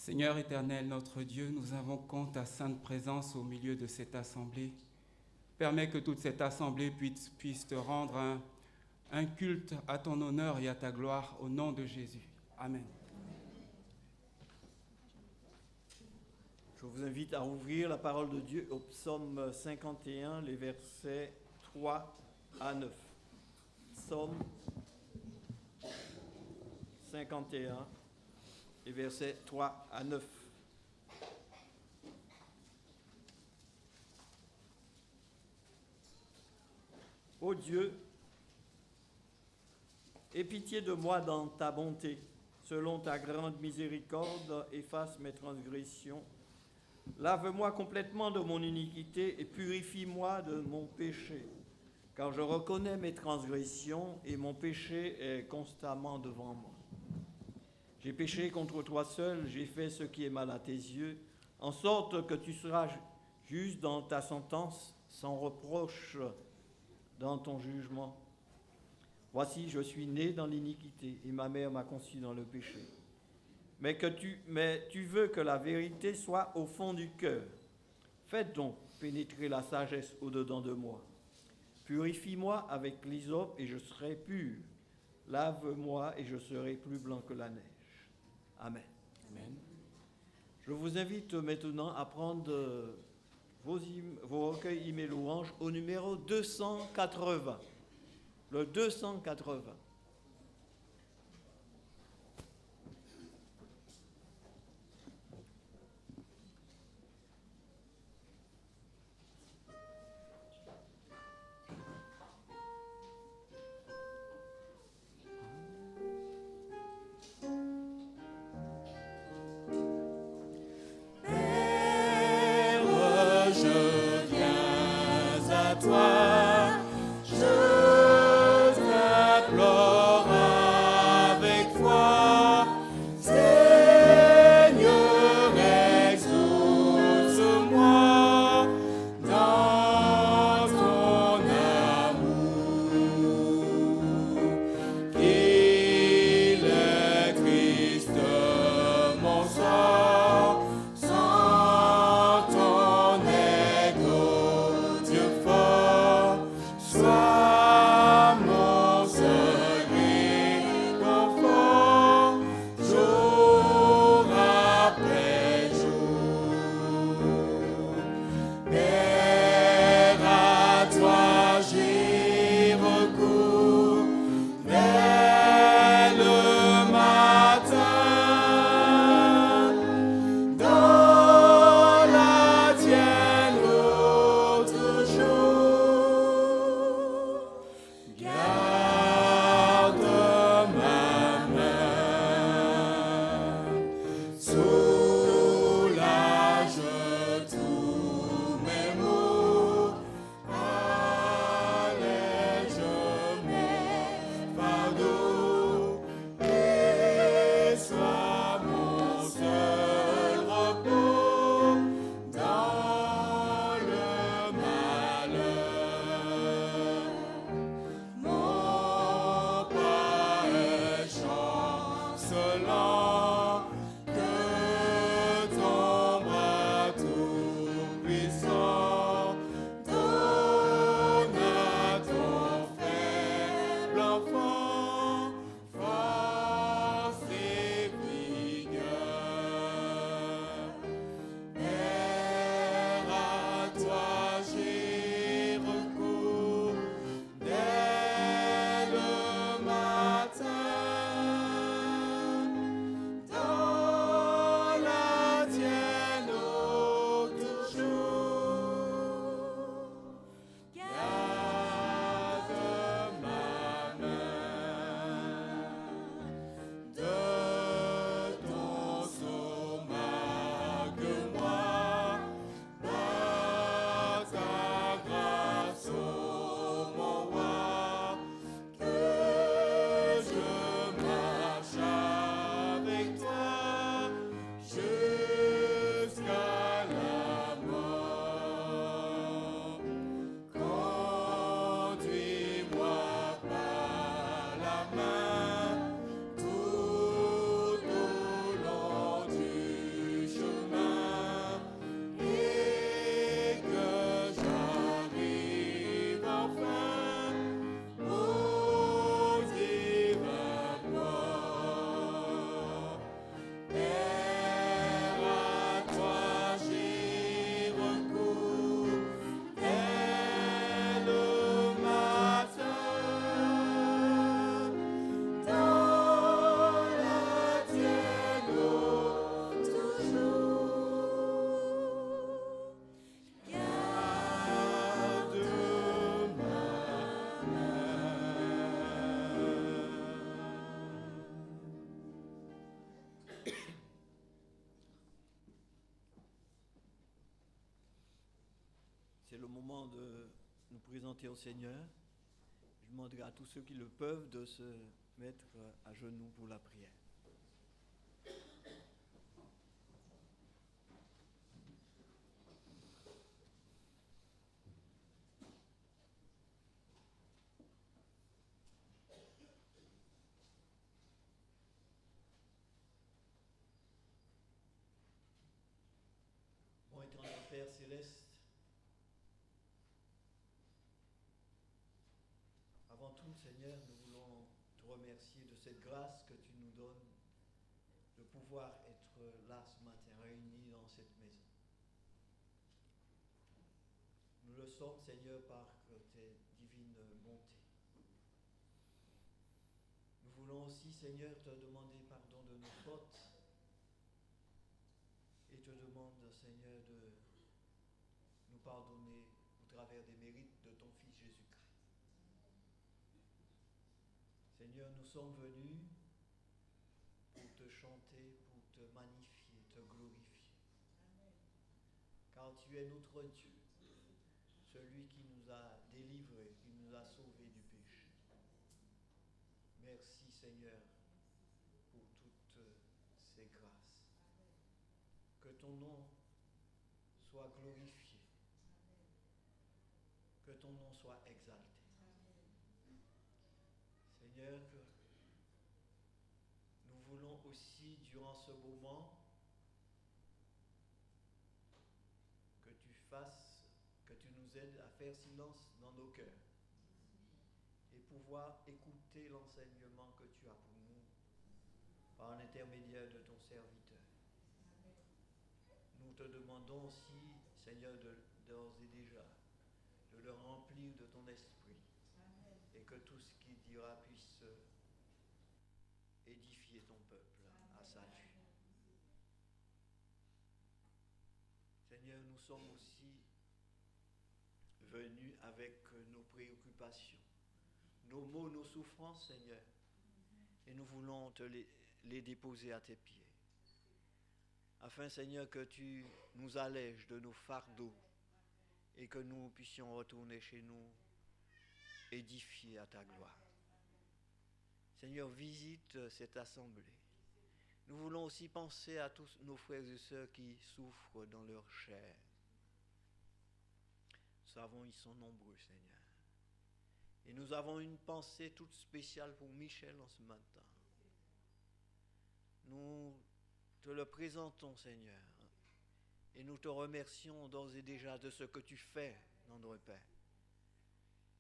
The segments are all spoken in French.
Seigneur éternel, notre Dieu, nous invoquons ta sainte présence au milieu de cette assemblée. Permets que toute cette assemblée puisse te rendre un culte à ton honneur et à ta gloire au nom de Jésus. Amen. Je vous invite à ouvrir la parole de Dieu au psaume 51, les versets 3 à 9. Psaume 51, les versets 3 à 9. Ô Dieu, aie pitié de moi dans ta bonté. Selon ta grande miséricorde, efface mes transgressions. Lave-moi complètement de mon iniquité et purifie-moi de mon péché. Car je reconnais mes transgressions et mon péché est constamment devant moi. J'ai péché contre toi seul, j'ai fait ce qui est mal à tes yeux, en sorte que tu seras juste dans ta sentence, sans reproche dans ton jugement. Voici, je suis né dans l'iniquité et ma mère m'a conçu dans le péché. Mais tu veux que la vérité soit au fond du cœur. Faites donc pénétrer la sagesse au-dedans de moi. Purifie-moi avec l'hysope et je serai pur. Lave-moi et je serai plus blanc que la neige. Amen. Amen. Je vous invite maintenant à prendre vos recueils hymnes et louanges au numéro 280. Le 280. Toi, je t'implore. présenter au Seigneur. Je demanderai à tous ceux qui le peuvent de se mettre à genoux pour la prière. Bon éternel Père céleste, avant tout, Seigneur, nous voulons te remercier de cette grâce que tu nous donnes de pouvoir être là ce matin, réunis dans cette maison. Nous le sommes, Seigneur, par tes divines bontés. Nous voulons aussi, Seigneur, te demander pardon de nos fautes et te demande, Seigneur, de nous pardonner au travers des mérites de ton Fils Jésus-Christ. Seigneur, nous sommes venus pour te chanter, pour te magnifier, te glorifier. Car tu es notre Dieu, celui qui nous a délivrés, qui nous a sauvés du péché. Merci Seigneur pour toutes ces grâces. Que ton nom soit glorifié, que ton nom soit exalté. Seigneur, nous voulons aussi, durant ce moment, que tu nous aides à faire silence dans nos cœurs et pouvoir écouter l'enseignement que tu as pour nous par l'intermédiaire de ton serviteur. Nous te demandons aussi, Seigneur, d'ores et déjà, de le remplir de ton esprit et que tout ce qu'il dira puisse édifier ton peuple à salut. Seigneur, nous sommes aussi venus avec nos préoccupations, nos maux, nos souffrances, Seigneur, et nous voulons te les déposer à tes pieds, afin, Seigneur, que tu nous allèges de nos fardeaux et que nous puissions retourner chez nous édifiés à ta gloire. Seigneur, visite cette assemblée. Nous voulons aussi penser à tous nos frères et sœurs qui souffrent dans leur chair. Nous savons, ils sont nombreux, Seigneur. Et nous avons une pensée toute spéciale pour Michel en ce matin. Nous te le présentons, Seigneur, et nous te remercions d'ores et déjà de ce que tu fais dans notre Père.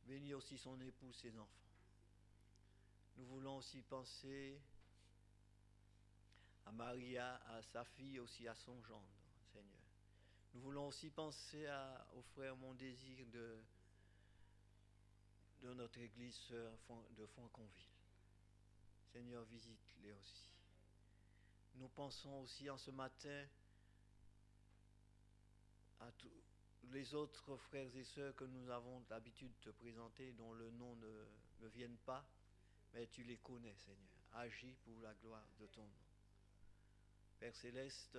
Bénis aussi son épouse, ses enfants. Nous voulons aussi penser à Maria, à sa fille, aussi à son gendre, Seigneur. Nous voulons aussi penser au frère Mondésir de notre église sœur de Foinconville. Seigneur, visite-les aussi. Nous pensons aussi en ce matin à tous les autres frères et sœurs que nous avons l'habitude de te présenter, dont le nom ne me vienne pas, mais tu les connais, Seigneur. Agis pour la gloire de ton nom. Père Céleste,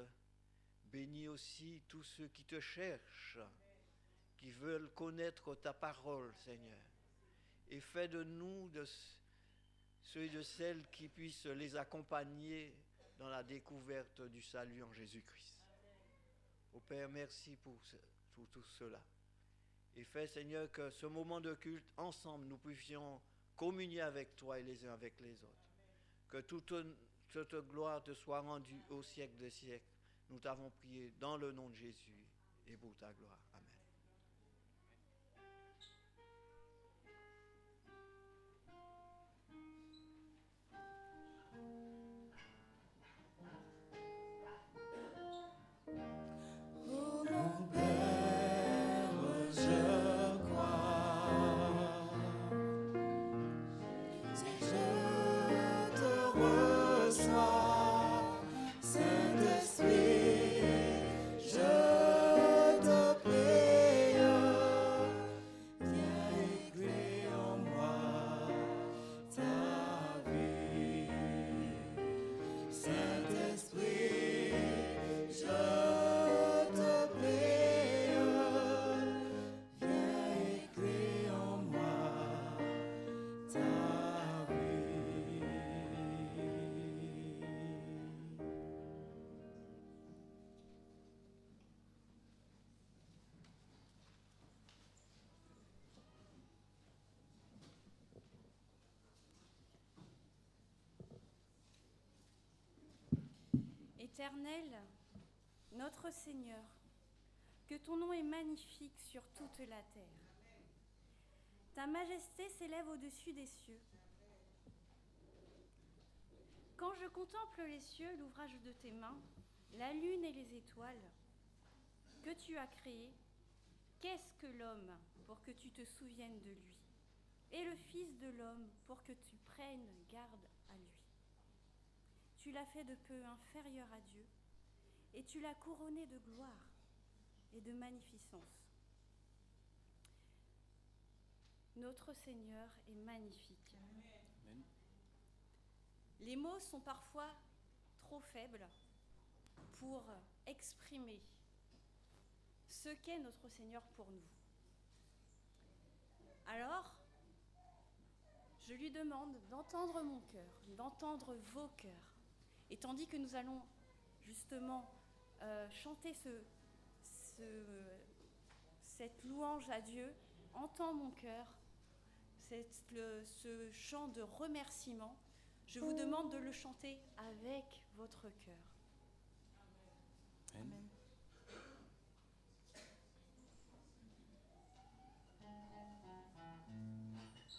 bénis aussi tous ceux qui te cherchent, qui veulent connaître ta parole, Seigneur. Et fais de nous ceux et de celles qui puissent les accompagner dans la découverte du salut en Jésus-Christ. Ô Père, merci pour tout cela. Et fais, Seigneur, que ce moment de culte, ensemble, nous puissions communier avec toi et les uns avec les autres. Que toute gloire te soit rendue au siècle des siècles. Nous t'avons prié dans le nom de Jésus et pour ta gloire. Amen. Saint-Esprit, je te prie. Éternel, notre Seigneur, que ton nom est magnifique sur toute la terre. Ta majesté s'élève au-dessus des cieux. Quand je contemple les cieux, l'ouvrage de tes mains, la lune et les étoiles que tu as créées, qu'est-ce que l'homme pour que tu te souviennes de lui, et le Fils de l'homme pour que tu prennes garde à lui? Tu l'as fait de peu inférieur à Dieu, et tu l'as couronné de gloire et de magnificence. Notre Seigneur est magnifique. Amen. Les mots sont parfois trop faibles pour exprimer ce qu'est notre Seigneur pour nous. Alors, je lui demande d'entendre mon cœur, d'entendre vos cœurs. Et tandis que nous allons justement chanter cette louange à Dieu, entends mon cœur, ce chant de remerciement, je vous demande de le chanter avec votre cœur. Amen.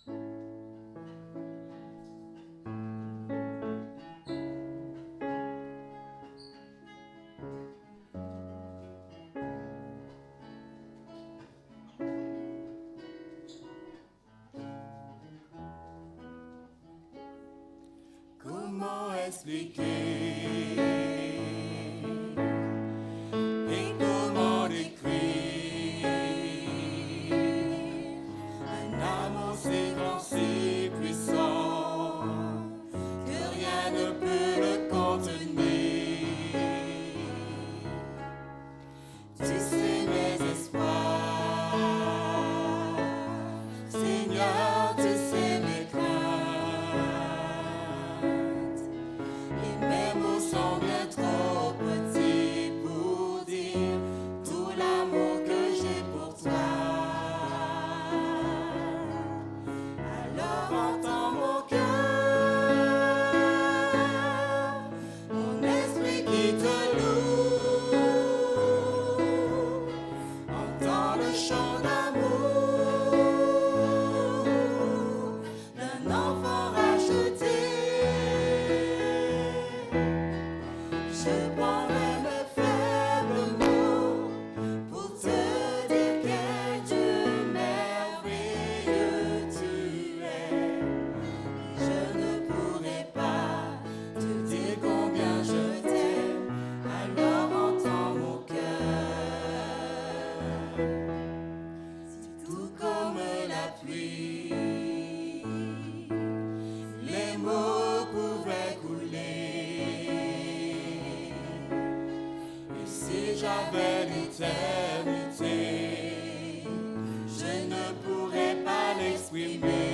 Amen. Comment expliquer et comment décrire un amour si grand, si puissant que rien ne peut le contenir? Tu sais mes espoirs, Seigneur, tu sais mes craintes. Mes mots sont bien trop petits pour dire tout l'amour que j'ai pour toi. Alors entends mon cœur, mon esprit qui te loue. Entends le chant d'amour d'un enfant racheté. Je prendrai mes faibles mots pour te dire quel Dieu merveilleux tu es. Je ne pourrai pas te dire combien je t'aime, alors entends mon cœur. C'est tout comme la pluie, les mots pouvaient couler. Si j'avais l'éternité, je ne pourrais pas l'exprimer.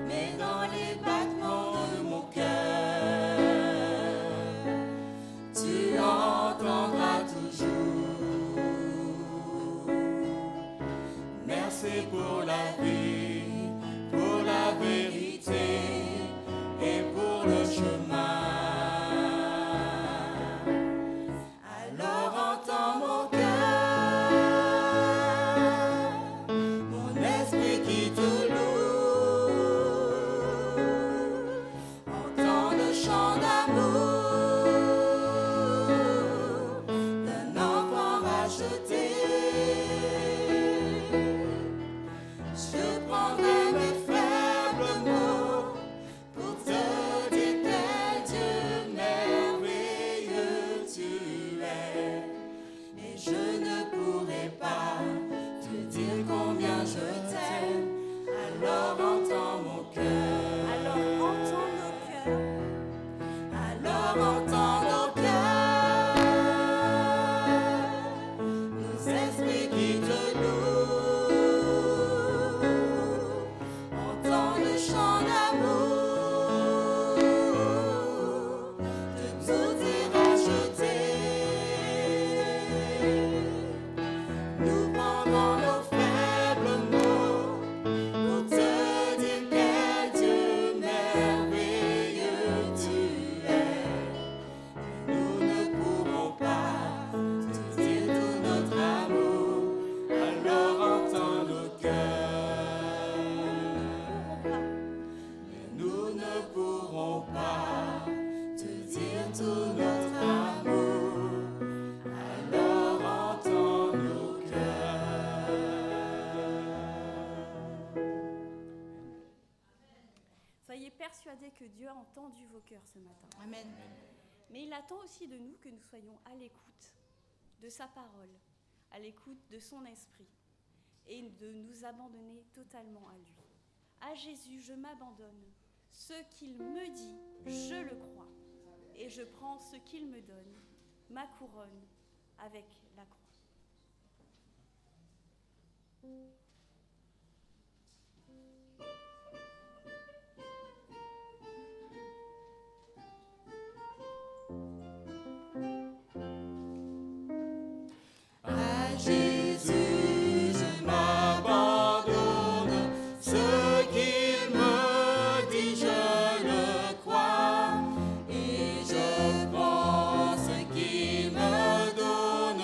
Mais dans les battements de mon cœur, tu entendras toujours. Merci pour la vie, pour la vérité et pour le chemin. Alors entends mon cœur, mon esprit qui te loue. Entends le chant d'amour d'un enfant racheté. Je prendrai mes faibles mots pour te dire quel Dieu merveilleux tu es. Et je ne pourrai pas te dire combien je t'aime, alors entends mon cœur. Alors entends nos cœurs, Alors entends nos cœurs, nos esprits qui te louent. Entends le chant d'amour de tout est racheté. Nous prendrons nos faibles mots pour te dire quel Dieu merveilleux tu es. Dieu a entendu vos cœurs ce matin. Amen. Mais il attend aussi de nous que nous soyons à l'écoute de sa parole, à l'écoute de son esprit, et de nous abandonner totalement à lui. À Jésus, je m'abandonne. Ce qu'il me dit, je le crois. Et je prends ce qu'il me donne, ma couronne, avec la croix. À Jésus, je m'abandonne. Ce qu'il me dit, je le crois. Et je prends ce qu'il me donne,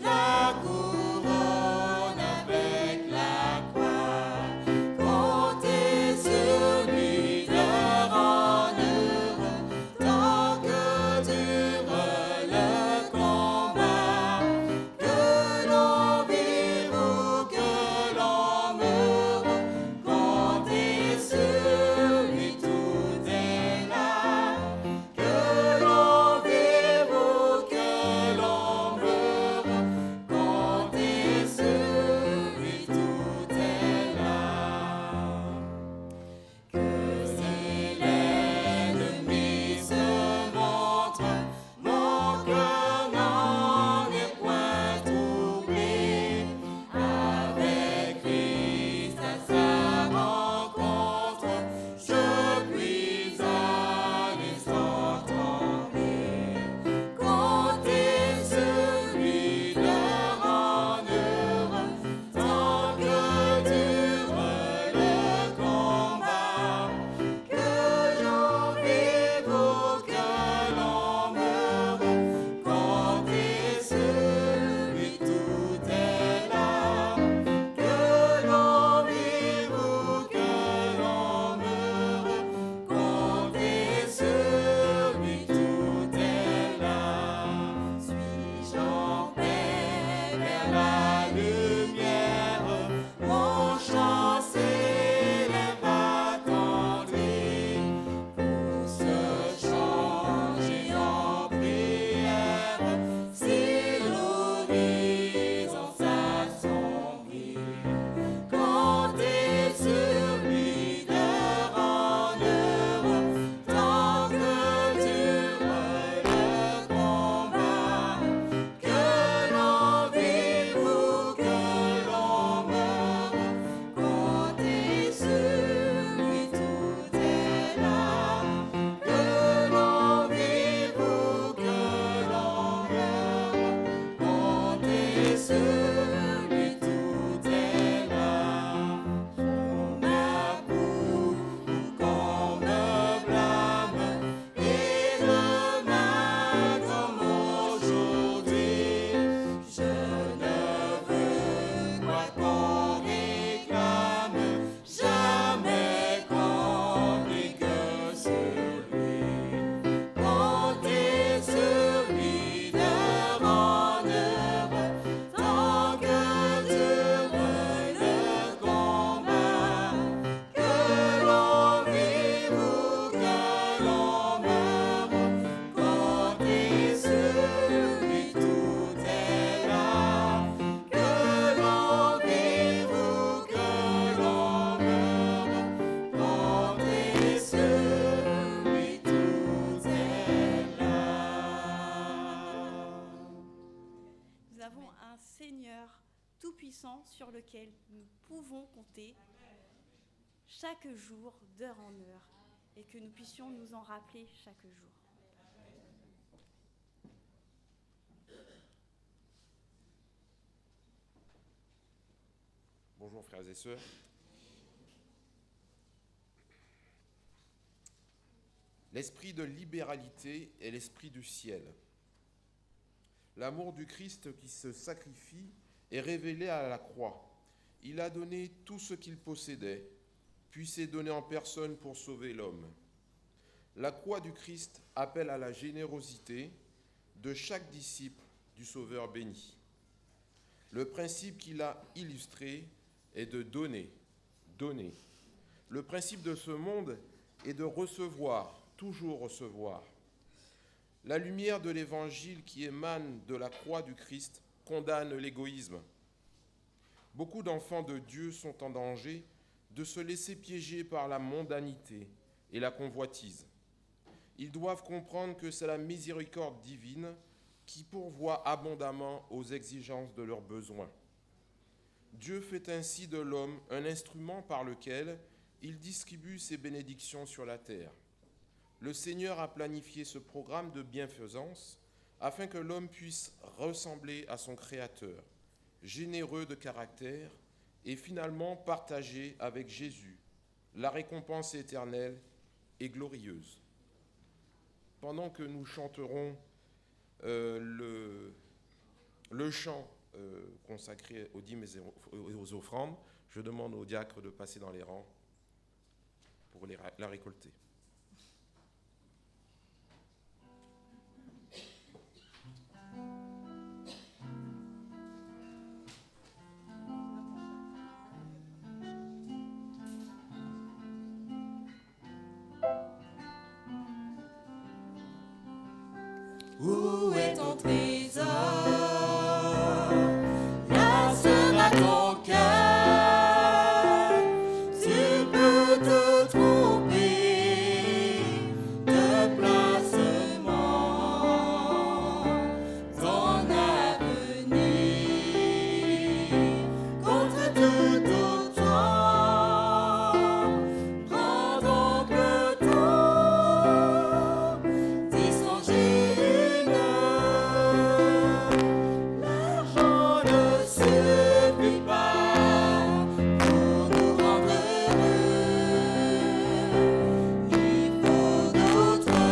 la couronne avec la croix. Comptez sur lui d'heure en heure, tant que dure le combat. Que l'on vive ou que l'on meure, comptez sur lui, tout est là. Que l'on vive ou que l'on meure, comptez sur lui, tout est là. Que si l'ennemi se montre, mon cœur n'en est point troublé. Avec Christ à sa rencontre, je puis aller sans trembler. Comptez sur lui d'heure en heure, tant que dure le combat. Que l'on vive ou que l'on meure, comptez sur lui, tout est là. Que l'on vive ou que l'on meure, comptez sur lui, tout est là. Suis-je en paix vers la lumière, mon chant s'élève attendri. Pour ce changer en prière, si l'horizon s'assombrit, comptez sur lui d'heure en heure, tant que dure le combat. Que l'on vive ou que l'on meure, comptez sur lui, tout est là. Que l'on vive ou que l'on meure, comptez sur lui, tout est là. On m'approuve ou qu'on me blâme, et demain comme aujourd'hui, je ne veux quoi qu'on réclame, jamais qu'on prie que sur lui. Comptez sur lui d'heure en heure, tant que dure le combat. Que l'on vive ou que l'on meure, comptez sur lui, tout est là. Que l'on vive ou que l'on meure, comptez sur lui, tout est là. Nous avons un Seigneur tout-puissant sur lequel nous pouvons compter chaque jour, d'heure en heure, et que nous puissions nous en rappeler chaque jour. Bonjour frères et sœurs. L'esprit de libéralité est l'esprit du ciel. L'amour du Christ qui se sacrifie est révélé à la croix. Il a donné tout ce qu'il possédait, puis s'est donné en personne pour sauver l'homme. La croix du Christ appelle à la générosité de chaque disciple du Sauveur béni. Le principe qu'il a illustré est de donner, donner. Le principe de ce monde et de recevoir, toujours recevoir. La lumière de l'Évangile qui émane de la croix du Christ condamne l'égoïsme. Beaucoup d'enfants de Dieu sont en danger de se laisser piéger par la mondanité et la convoitise. Ils doivent comprendre que c'est la miséricorde divine qui pourvoit abondamment aux exigences de leurs besoins. Dieu fait ainsi de l'homme un instrument par lequel il distribue ses bénédictions sur la terre. Le Seigneur a planifié ce programme de bienfaisance afin que l'homme puisse ressembler à son Créateur, généreux de caractère et finalement partager avec Jésus la récompense éternelle et glorieuse. Pendant que nous chanterons le chant consacré aux dîmes et aux offrandes, je demande aux diacres de passer dans les rangs pour la récolter. Où est ton trésor? Là sera ton cœur. Tu peux te tromper de placement. Ton avenir contre tout autant. Prends donc le temps d'y songer. L'argent ne suffit pas pour nous rendre heureux. Il faut d'autres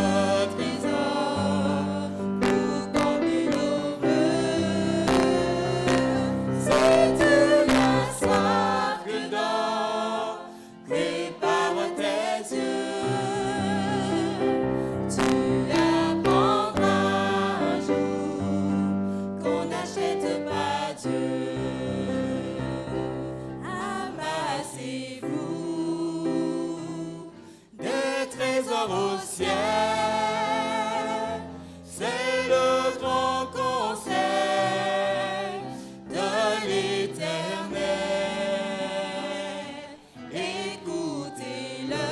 trésors pour combler nos vœux. Si tu n'as soif que d'or, prépare tes yeux. Tu apprendras un jour qu'on n'achète pas Dieu. Amassez-vous des trésors au ciel. C'est le grand conseil de l'Éternel. Écoutez-le,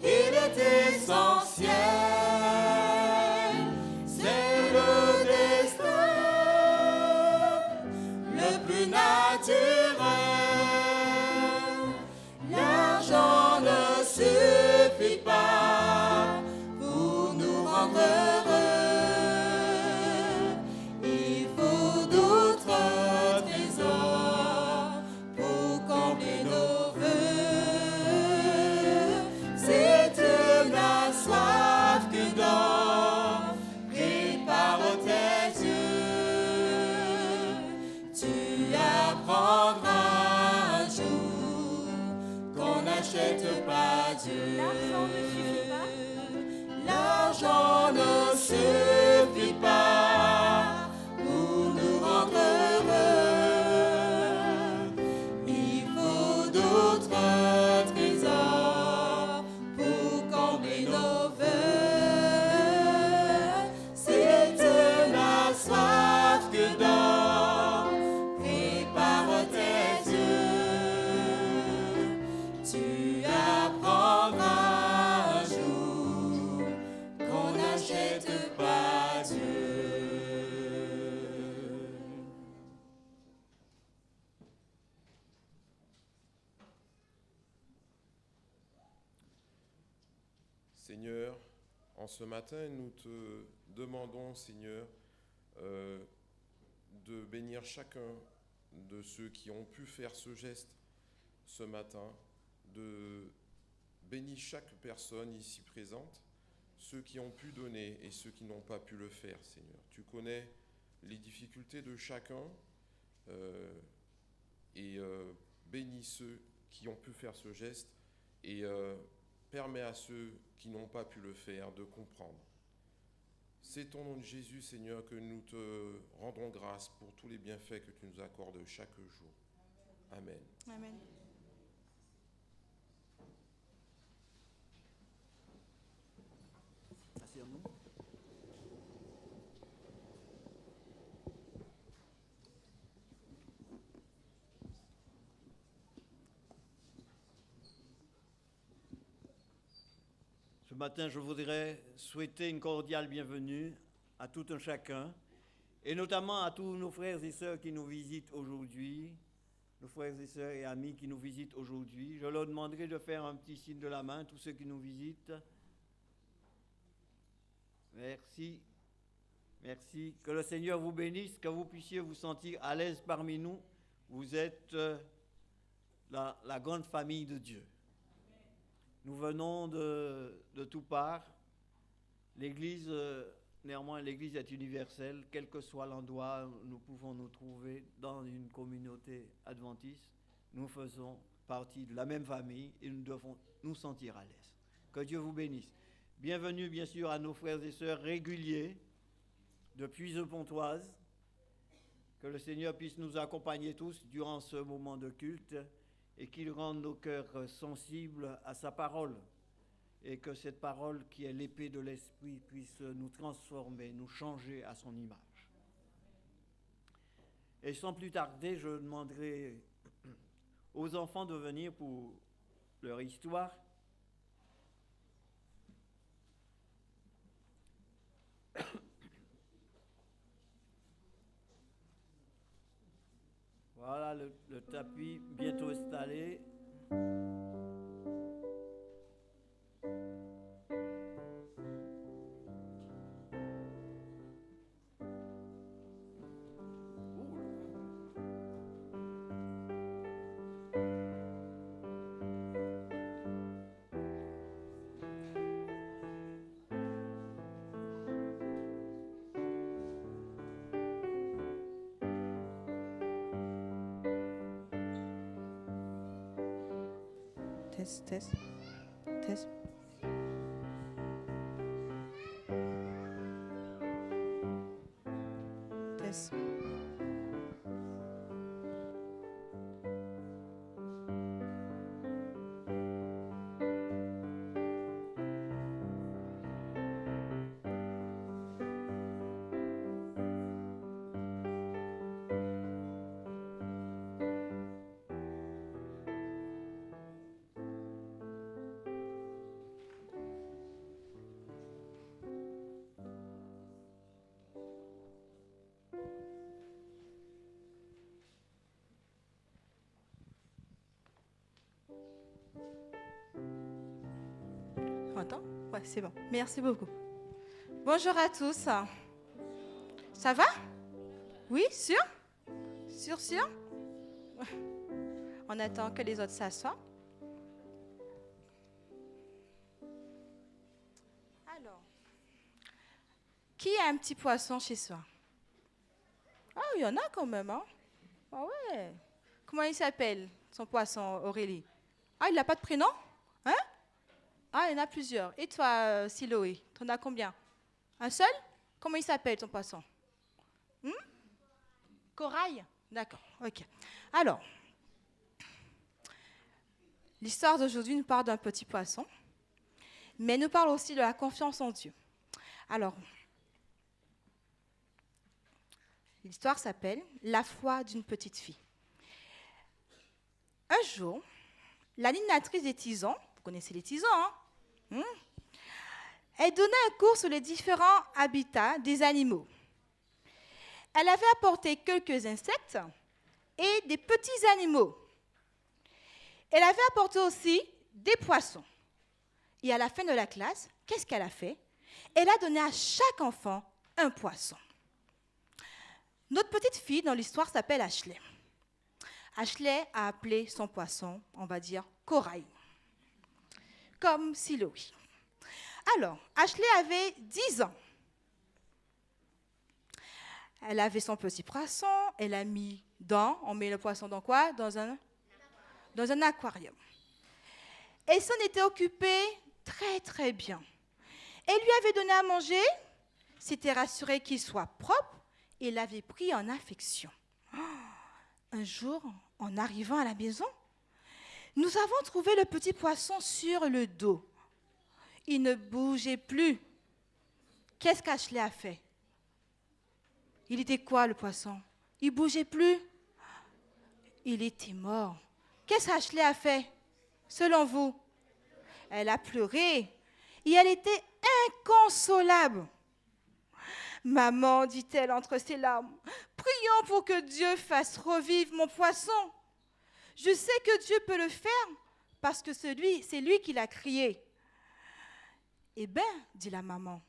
il est essentiel. C'est le destin le plus naturel. L'argent ne suffit pas pour nous rendre heureux. Il faut d'autres trésors pour combler nos vœux. Si tu n'as soif que d'or, prépare tes yeux. Tu apprendras un jour qu'on n'achète pas Dieu. L'argent ne suffit pas. L'argent ne suffit pas pour nous rendre heureux. Il faut d'autres trésors pour combler nos vœux. Si tu n'as soif que d'or, prépare tes yeux. Tu apprendras un jour qu'on n'achète pas Dieu. Seigneur, en ce matin, nous te demandons, Seigneur, de bénir chacun de ceux qui ont pu faire ce geste ce matin, de bénir chaque personne ici présente, ceux qui ont pu donner et ceux qui n'ont pas pu le faire, Seigneur. Tu connais les difficultés de chacun et bénis ceux qui ont pu faire ce geste et permets à ceux qui n'ont pas pu le faire de comprendre. C'est au nom de Jésus, Seigneur, que nous te rendons grâce pour tous les bienfaits que tu nous accordes chaque jour. Amen. Amen. Ce matin, je voudrais souhaiter une cordiale bienvenue à tout un chacun, et notamment à tous nos frères et sœurs qui nous visitent aujourd'hui, nos frères et sœurs et amis qui nous visitent aujourd'hui. Je leur demanderai de faire un petit signe de la main, tous ceux qui nous visitent. Merci. Merci. Que le Seigneur vous bénisse, que vous puissiez vous sentir à l'aise parmi nous. Vous êtes la grande famille de Dieu. Nous venons de toutes parts. L'Église, néanmoins, l'Église est universelle. Quel que soit l'endroit où nous pouvons nous trouver dans une communauté adventiste, nous faisons partie de la même famille et nous devons nous sentir à l'aise. Que Dieu vous bénisse. Bienvenue, bien sûr, à nos frères et sœurs réguliers de Puise-Pontoise. Que le Seigneur puisse nous accompagner tous durant ce moment de culte et qu'il rende nos cœurs sensibles à sa parole. Et que cette parole qui est l'épée de l'esprit puisse nous transformer, nous changer à son image. Et sans plus tarder, je demanderai aux enfants de venir pour leur histoire. Voilà le tapis bientôt installé. Test, test, test. Test. Attends, ouais, c'est bon. Merci beaucoup. Bonjour à tous. Ça va? Oui, sûr? Sûr? On attend que les autres s'assoient. Alors, qui a un petit poisson chez soi? Ah, il y en a quand même, hein? Ah ouais. Comment il s'appelle, son poisson, Aurélie? Ah, il n'a pas de prénom? Hein? Ah, il y en a plusieurs. Et toi, Siloé, tu en as combien? Un seul? Comment il s'appelle, ton poisson? Corail? D'accord, ok. Alors, l'histoire d'aujourd'hui nous parle d'un petit poisson, mais nous parle aussi de la confiance en Dieu. Alors, l'histoire s'appelle « La foi d'une petite fille ». Un jour, l'animatrice des tisons, vous connaissez les tisons, hein? Elle donnait un cours sur les différents habitats des animaux. Elle avait apporté quelques insectes et des petits animaux. Elle avait apporté aussi des poissons. Et à la fin de la classe, qu'est-ce qu'elle a fait? Elle a donné à chaque enfant un poisson. Notre petite fille dans l'histoire s'appelle Ashley. Ashley a appelé son poisson, on va dire, Corail, comme Siloé. Alors, Ashley avait 10 ans. Elle avait son petit poisson, elle a mis on met le poisson dans quoi? Dans un aquarium. Elle s'en était occupée très très bien. Elle lui avait donné à manger, s'était rassurée qu'il soit propre et l'avait pris en affection. Un jour, en arrivant à la maison, nous avons trouvé le petit poisson sur le dos. Il ne bougeait plus. Qu'est-ce qu'Ashley a fait? Il était quoi, le poisson? Il ne bougeait plus. Il était mort. Qu'est-ce qu'Ashley a fait, selon vous? Elle a pleuré. et elle était inconsolable. Maman, dit-elle entre ses larmes, prions pour que Dieu fasse revivre mon poisson. Je sais que Dieu peut le faire parce que c'est lui qui l'a crié. Eh bien, dit la maman.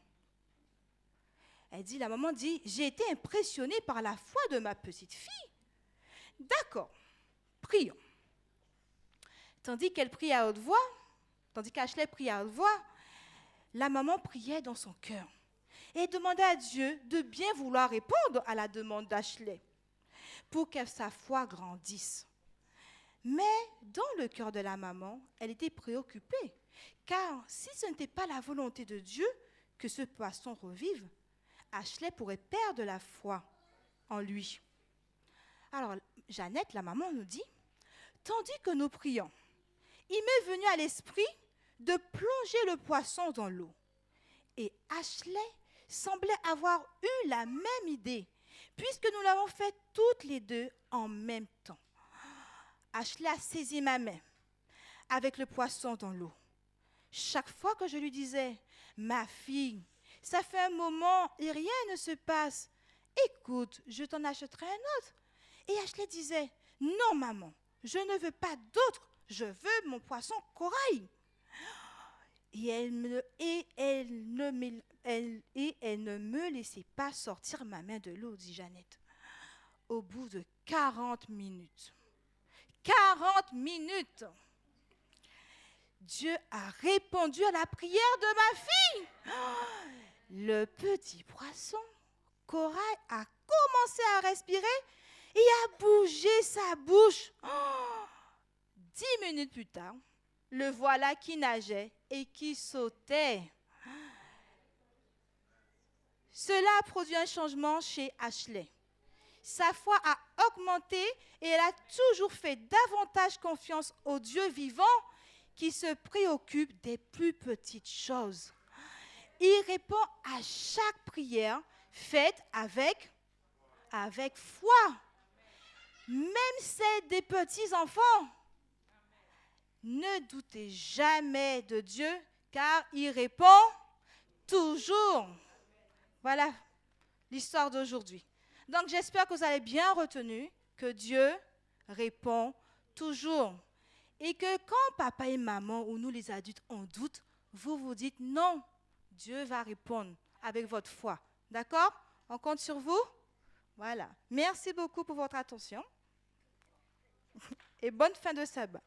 La maman dit, j'ai été impressionnée par la foi de ma petite fille. D'accord, prions. Tandis qu'Ashley priait à haute voix, la maman priait dans son cœur et demandait à Dieu de bien vouloir répondre à la demande d'Ashley pour que sa foi grandisse. Mais dans le cœur de la maman, elle était préoccupée, car si ce n'était pas la volonté de Dieu que ce poisson revive, Ashley pourrait perdre la foi en lui. Alors, Jeannette, la maman, nous dit, tandis que nous prions, il m'est venu à l'esprit de plonger le poisson dans l'eau. Et Ashley semblait avoir eu la même idée, puisque nous l'avons fait toutes les deux en même temps. Ashley a saisi ma main avec le poisson dans l'eau. Chaque fois que je lui disais, ma fille, ça fait un moment et rien ne se passe. Écoute, je t'en achèterai un autre. Et Ashley disait, non maman, je ne veux pas d'autre, je veux mon poisson corail. Et elle ne me laissait pas sortir ma main de l'eau, dit Jeannette. Au bout de 40 minutes, Dieu a répondu à la prière de ma fille. Le petit poisson, corail, a commencé à respirer et a bougé sa bouche. 10 minutes plus tard, le voilà qui nageait et qui sautait. Cela a produit un changement chez Ashley. Sa foi a augmenté et elle a toujours fait davantage confiance au Dieu vivant qui se préoccupe des plus petites choses. Il répond à chaque prière faite avec foi, même celle des petits-enfants. Ne doutez jamais de Dieu, car il répond toujours. Voilà l'histoire d'aujourd'hui. Donc j'espère que vous avez bien retenu que Dieu répond toujours. Et que quand papa et maman ou nous les adultes on doute, vous vous dites non, Dieu va répondre avec votre foi. D'accord? On compte sur vous? Voilà. Merci beaucoup pour votre attention. Et bonne fin de sabbat.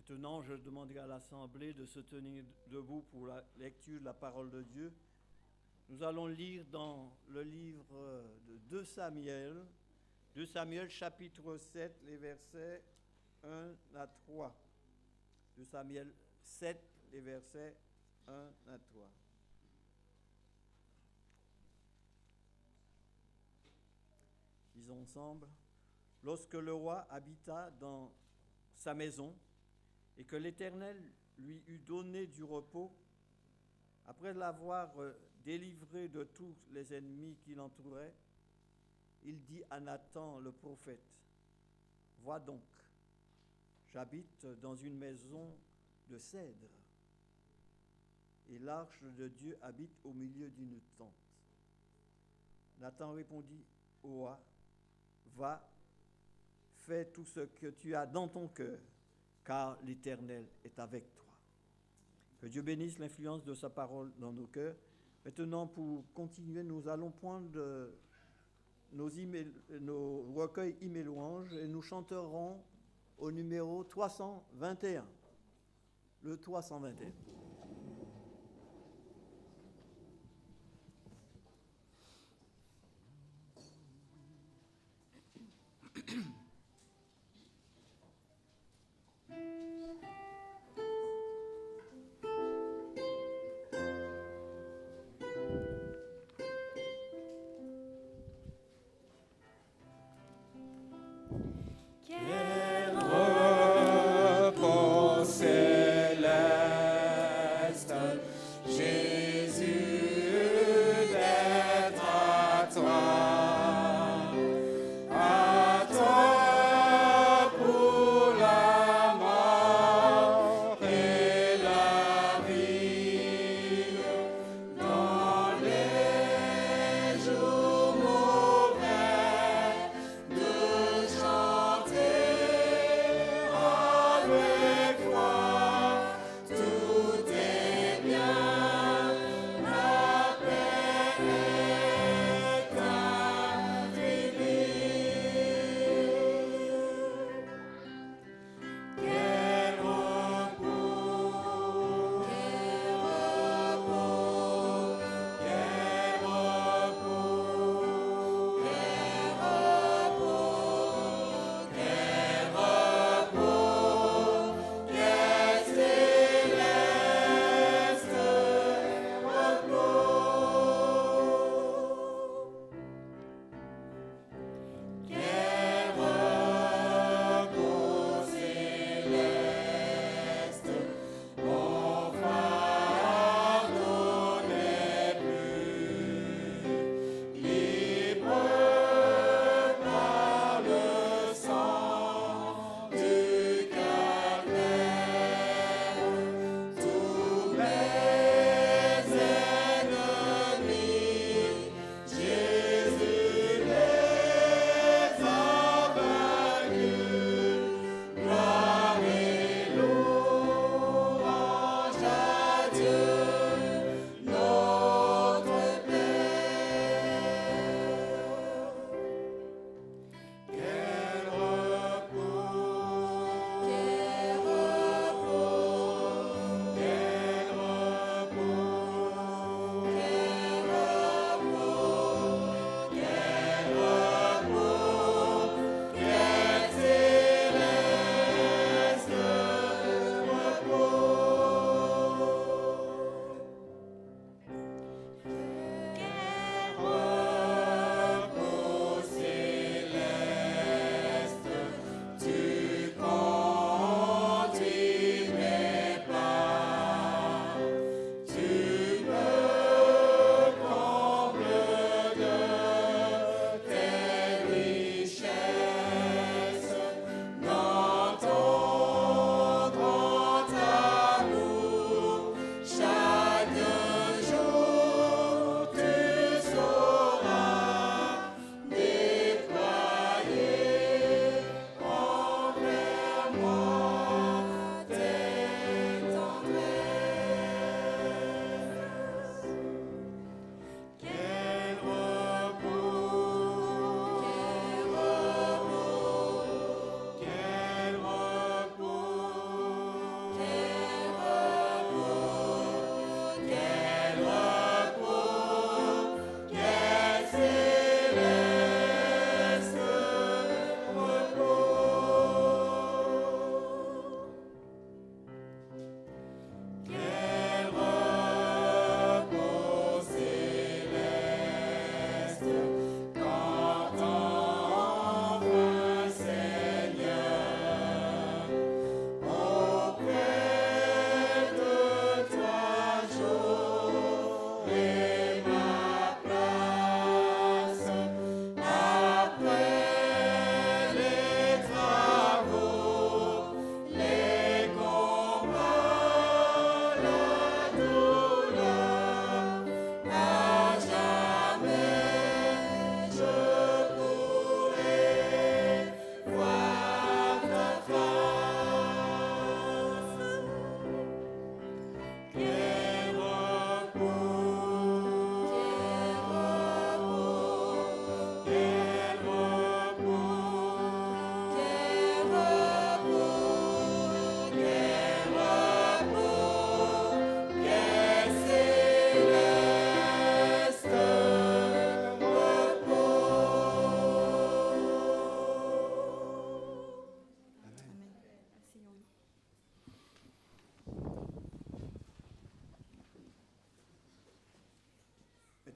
Maintenant, je demanderai à l'Assemblée de se tenir debout pour la lecture de la parole de Dieu. Nous allons lire dans le livre de 2 Samuel chapitre 7, les versets 1 à 3. 2 Samuel 7, les versets 1 à 3. Lisons ensemble. Lorsque le roi habita dans sa maison, et que l'Éternel lui eut donné du repos, après l'avoir délivré de tous les ennemis qui l'entouraient, il dit à Nathan le prophète, « Vois donc, j'habite dans une maison de cèdre, et l'arche de Dieu habite au milieu d'une tente. » Nathan répondit au roi, « Va, fais tout ce que tu as dans ton cœur, car l'Éternel est avec toi. » Que Dieu bénisse l'influence de sa parole dans nos cœurs. Maintenant, pour continuer, nous allons prendre nos recueils hymnes et louanges et nous chanterons au numéro 321. Le 321. Repos céleste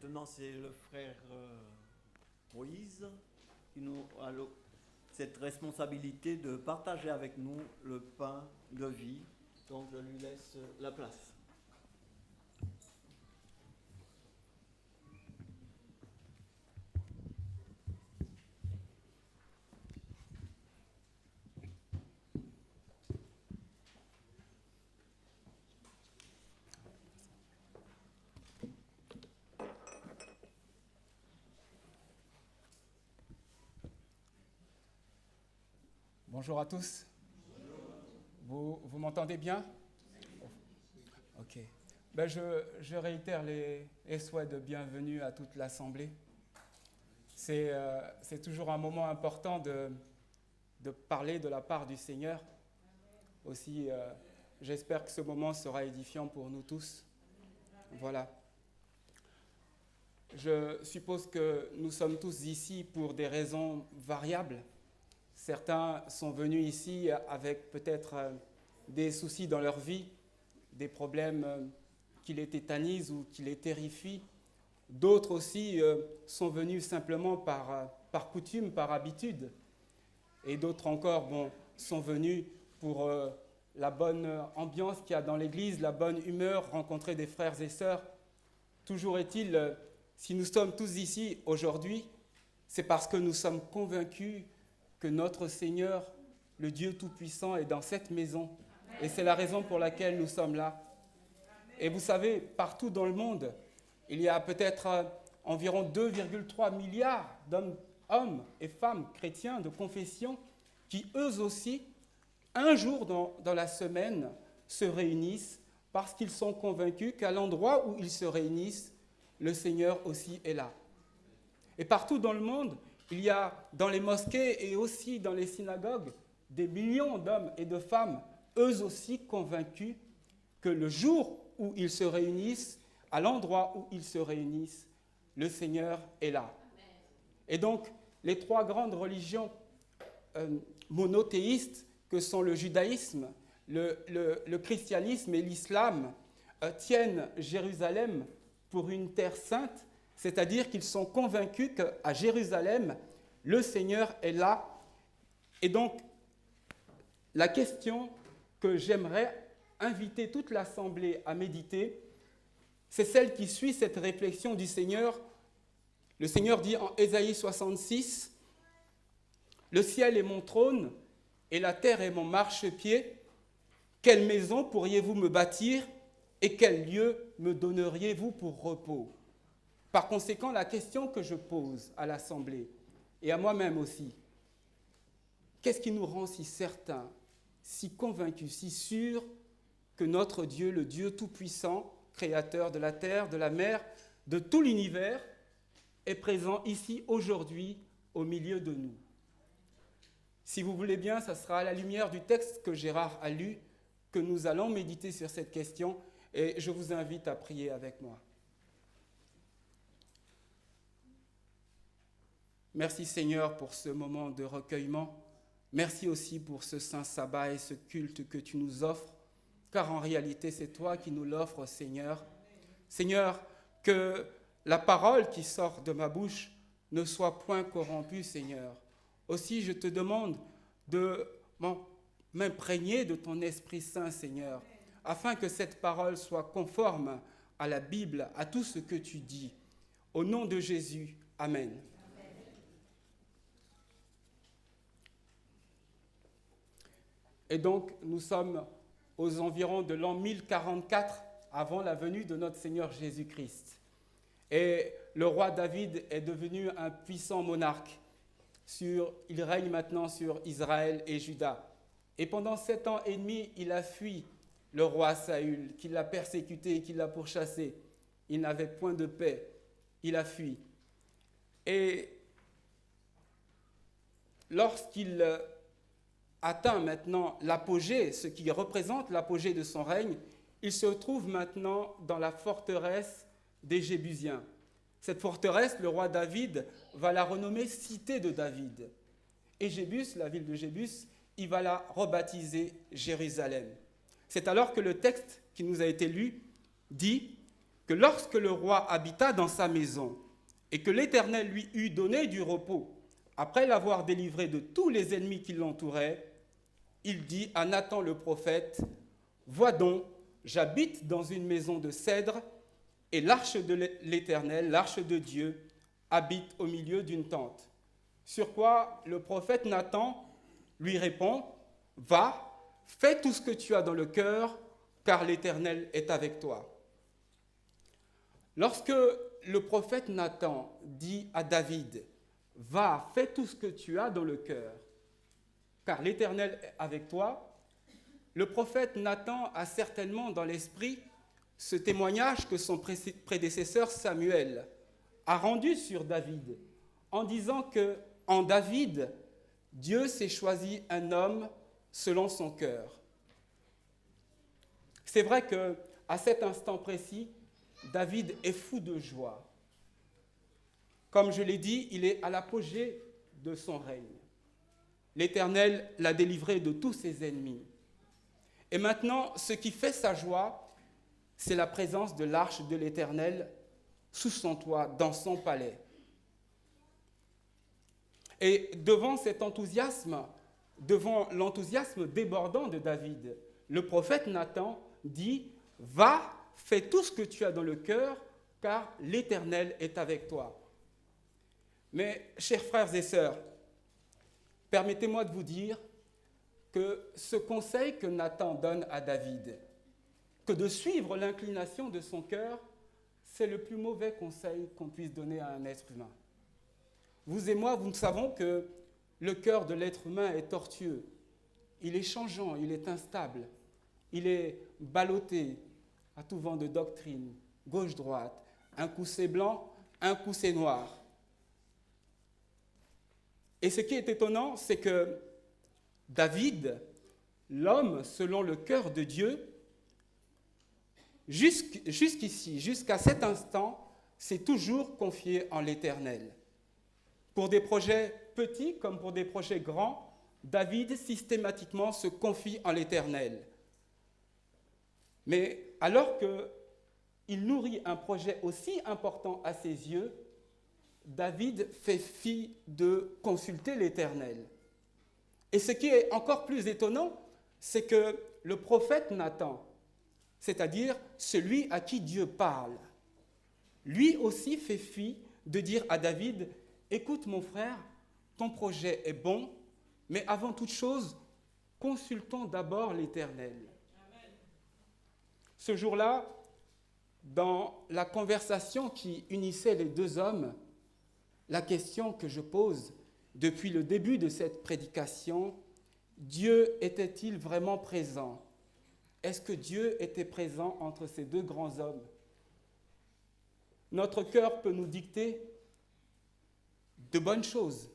Maintenant, c'est le frère Moïse qui nous a cette responsabilité de partager avec nous le pain de vie. Donc, je lui laisse la place. Bonjour à tous. Vous m'entendez bien? Ok. Je réitère les souhaits de bienvenue à toute l'Assemblée. C'est toujours un moment important de parler de la part du Seigneur. Aussi, j'espère que ce moment sera édifiant pour nous tous. Voilà. Je suppose que nous sommes tous ici pour des raisons variables. Certains sont venus ici avec peut-être des soucis dans leur vie, des problèmes qui les tétanisent ou qui les terrifient. D'autres aussi sont venus simplement par coutume, par habitude. Et d'autres encore sont venus pour la bonne ambiance qu'il y a dans l'église, la bonne humeur, rencontrer des frères et sœurs. Toujours est-il, si nous sommes tous ici aujourd'hui, c'est parce que nous sommes convaincus que notre Seigneur, le Dieu Tout-Puissant, est dans cette maison. Et c'est la raison pour laquelle nous sommes là. Et vous savez, partout dans le monde, il y a peut-être environ 2,3 milliards d'hommes et femmes chrétiens de confession qui, eux aussi, un jour dans la semaine, se réunissent parce qu'ils sont convaincus qu'à l'endroit où ils se réunissent, le Seigneur aussi est là. Et partout dans le monde, il y a dans les mosquées et aussi dans les synagogues des millions d'hommes et de femmes, eux aussi convaincus que le jour où ils se réunissent, à l'endroit où ils se réunissent, le Seigneur est là. Et donc, les trois grandes religions monothéistes que sont le judaïsme, le christianisme et l'islam tiennent Jérusalem pour une terre sainte, c'est-à-dire qu'ils sont convaincus qu'à Jérusalem, le Seigneur est là. Et donc, la question que j'aimerais inviter toute l'Assemblée à méditer, c'est celle qui suit cette réflexion du Seigneur. Le Seigneur dit en Ésaïe 66, « Le ciel est mon trône et la terre est mon marchepied. Quelle maison pourriez-vous me bâtir et quel lieu me donneriez-vous pour repos ?» Par conséquent, la question que je pose à l'Assemblée, et à moi-même aussi, qu'est-ce qui nous rend si certains, si convaincus, si sûrs que notre Dieu, le Dieu Tout-Puissant, créateur de la terre, de la mer, de tout l'univers, est présent ici aujourd'hui au milieu de nous? Si vous voulez bien, ça sera à la lumière du texte que Gérard a lu que nous allons méditer sur cette question, et je vous invite à prier avec moi. Merci Seigneur pour ce moment de recueillement. Merci aussi pour ce saint sabbat et ce culte que tu nous offres, car en réalité c'est toi qui nous l'offres Seigneur. Seigneur, que la parole qui sort de ma bouche ne soit point corrompue Seigneur. Aussi je te demande de m'imprégner de ton Esprit Saint Seigneur, afin que cette parole soit conforme à la Bible, à tout ce que tu dis. Au nom de Jésus, Amen. Et donc, nous sommes aux environs de l'an 1044 avant la venue de notre Seigneur Jésus-Christ. Et le roi David est devenu un puissant monarque. Il règne maintenant sur Israël et Juda. Et pendant 7 ans et demi, il a fui le roi Saül, qui l'a persécuté, qui l'a pourchassé. Il n'avait point de paix. Il a fui. Et lorsqu'il atteint maintenant l'apogée, ce qui représente l'apogée de son règne, il se trouve maintenant dans la forteresse des Jébusiens. Cette forteresse, le roi David va la renommer Cité de David. Et Jébus, la ville de Jébus, il va la rebaptiser Jérusalem. C'est alors que le texte qui nous a été lu dit que lorsque le roi habita dans sa maison et que l'Éternel lui eut donné du repos, après l'avoir délivré de tous les ennemis qui l'entouraient, il dit à Nathan le prophète, « Vois donc, j'habite dans une maison de cèdre et l'arche de l'Éternel, l'arche de Dieu, habite au milieu d'une tente. » Sur quoi le prophète Nathan lui répond, « Va, fais tout ce que tu as dans le cœur, car l'Éternel est avec toi. » Lorsque le prophète Nathan dit à David, « Va, fais tout ce que tu as dans le cœur, car l'Éternel est avec toi », le prophète Nathan a certainement dans l'esprit ce témoignage que son prédécesseur Samuel a rendu sur David, en disant que en David, Dieu s'est choisi un homme selon son cœur. C'est vrai qu'à cet instant précis, David est fou de joie. Comme je l'ai dit, il est à l'apogée de son règne. L'Éternel l'a délivré de tous ses ennemis. Et maintenant, ce qui fait sa joie, c'est la présence de l'arche de l'Éternel sous son toit, dans son palais. Et devant cet enthousiasme, devant l'enthousiasme débordant de David, le prophète Nathan dit « Va, fais tout ce que tu as dans le cœur, car l'Éternel est avec toi. » Mais, chers frères et sœurs, permettez-moi de vous dire que ce conseil que Nathan donne à David, que de suivre l'inclination de son cœur, c'est le plus mauvais conseil qu'on puisse donner à un être humain. Vous et moi, nous savons que le cœur de l'être humain est tortueux. Il est changeant, il est instable, il est ballotté à tout vent de doctrine, gauche-droite. Un coup c'est blanc, un coup c'est noir. Et ce qui est étonnant, c'est que David, l'homme selon le cœur de Dieu, jusqu'ici, jusqu'à cet instant, s'est toujours confié en l'Éternel. Pour des projets petits comme pour des projets grands, David systématiquement se confie en l'Éternel. Mais alors qu'il nourrit un projet aussi important à ses yeux, David fait fi de consulter l'Éternel. Et ce qui est encore plus étonnant, c'est que le prophète Nathan, c'est-à-dire celui à qui Dieu parle, lui aussi fait fi de dire à David, « Écoute mon frère, ton projet est bon, mais avant toute chose, consultons d'abord l'Éternel. » Ce jour-là, dans la conversation qui unissait les deux hommes, la question que je pose depuis le début de cette prédication, Dieu était-il vraiment présent? Est-ce que Dieu était présent entre ces deux grands hommes? Notre cœur peut nous dicter de bonnes choses,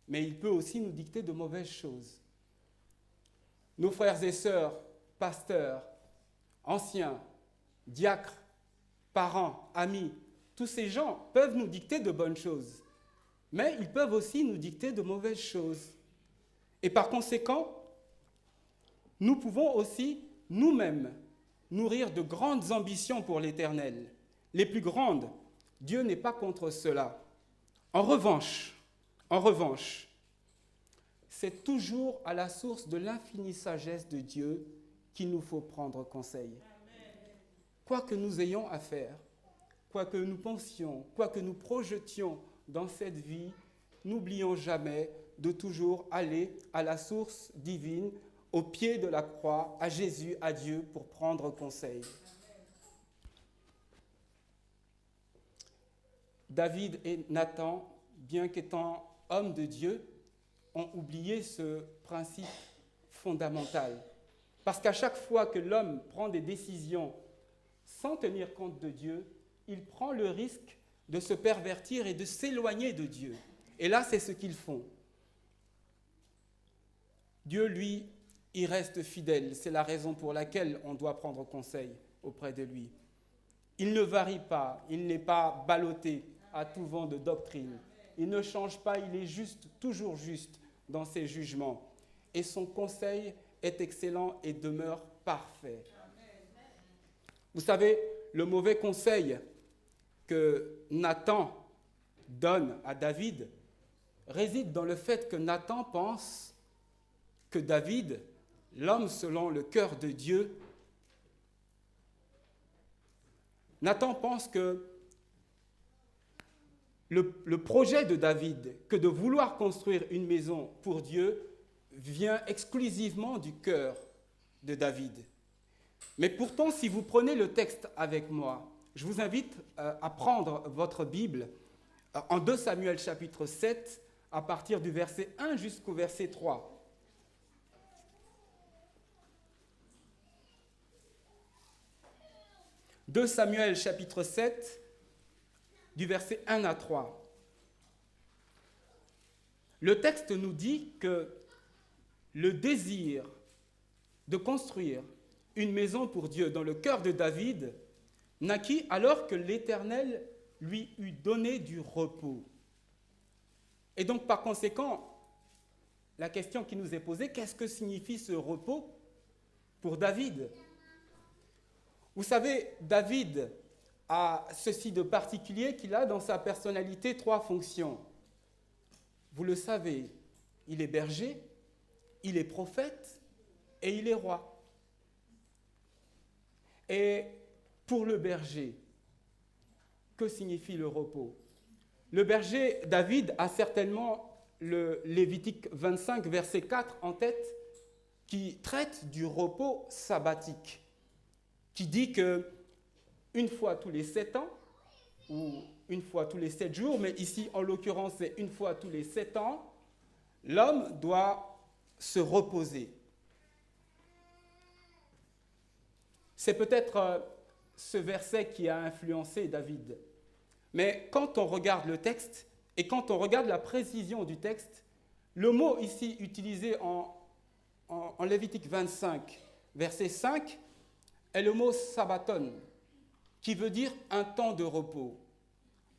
mais il peut aussi nous dicter de mauvaises choses. Nos frères et sœurs, pasteurs, anciens, diacres, parents, amis, tous ces gens peuvent nous dicter de bonnes choses, mais ils peuvent aussi nous dicter de mauvaises choses. Et par conséquent, nous pouvons aussi nous-mêmes nourrir de grandes ambitions pour l'Éternel, les plus grandes. Dieu n'est pas contre cela. En revanche, c'est toujours à la source de l'infinie sagesse de Dieu qu'il nous faut prendre conseil. Quoi que nous ayons à faire, quoi que nous pensions, quoi que nous projetions dans cette vie, n'oublions jamais de toujours aller à la source divine, au pied de la croix, à Jésus, à Dieu, pour prendre conseil. David et Nathan, bien qu'étant hommes de Dieu, ont oublié ce principe fondamental. Parce qu'à chaque fois que l'homme prend des décisions sans tenir compte de Dieu, il prend le risque de se pervertir et de s'éloigner de Dieu. Et là, c'est ce qu'ils font. Dieu, lui, il reste fidèle. C'est la raison pour laquelle on doit prendre conseil auprès de lui. Il ne varie pas, il n'est pas ballotté à tout vent de doctrine. Il ne change pas, il est juste, toujours juste dans ses jugements. Et son conseil est excellent et demeure parfait. Vous savez, le mauvais conseil que Nathan donne à David réside dans le fait que Nathan pense que David, l'homme selon le cœur de Dieu, Nathan pense que le projet de David, que de vouloir construire une maison pour Dieu, vient exclusivement du cœur de David. Mais pourtant, si vous prenez le texte avec moi, je vous invite à prendre votre Bible en 2 Samuel chapitre 7, à partir du verset 1 jusqu'au verset 3. « 2 Samuel chapitre 7, du verset 1 à 3. Le texte nous dit que le désir de construire une maison pour Dieu dans le cœur de David naquit alors que l'Éternel lui eut donné du repos. Et donc, par conséquent, la question qui nous est posée, qu'est-ce que signifie ce repos pour David ? Vous savez, David a ceci de particulier qu'il a dans sa personnalité 3 fonctions. Vous le savez, il est berger, il est prophète et il est roi. Et pour le berger, que signifie le repos ? Le berger David a certainement le Lévitique 25, verset 4 en tête, qui traite du repos sabbatique, qui dit que une fois tous les 7 ans, ou une fois tous les 7 jours, mais ici en l'occurrence c'est une fois tous les 7 ans, l'homme doit se reposer. C'est peut-être ce verset qui a influencé David. Mais quand on regarde le texte et quand on regarde la précision du texte, le mot ici utilisé en Lévitique 25, verset 5, est le mot sabbaton, qui veut dire un temps de repos.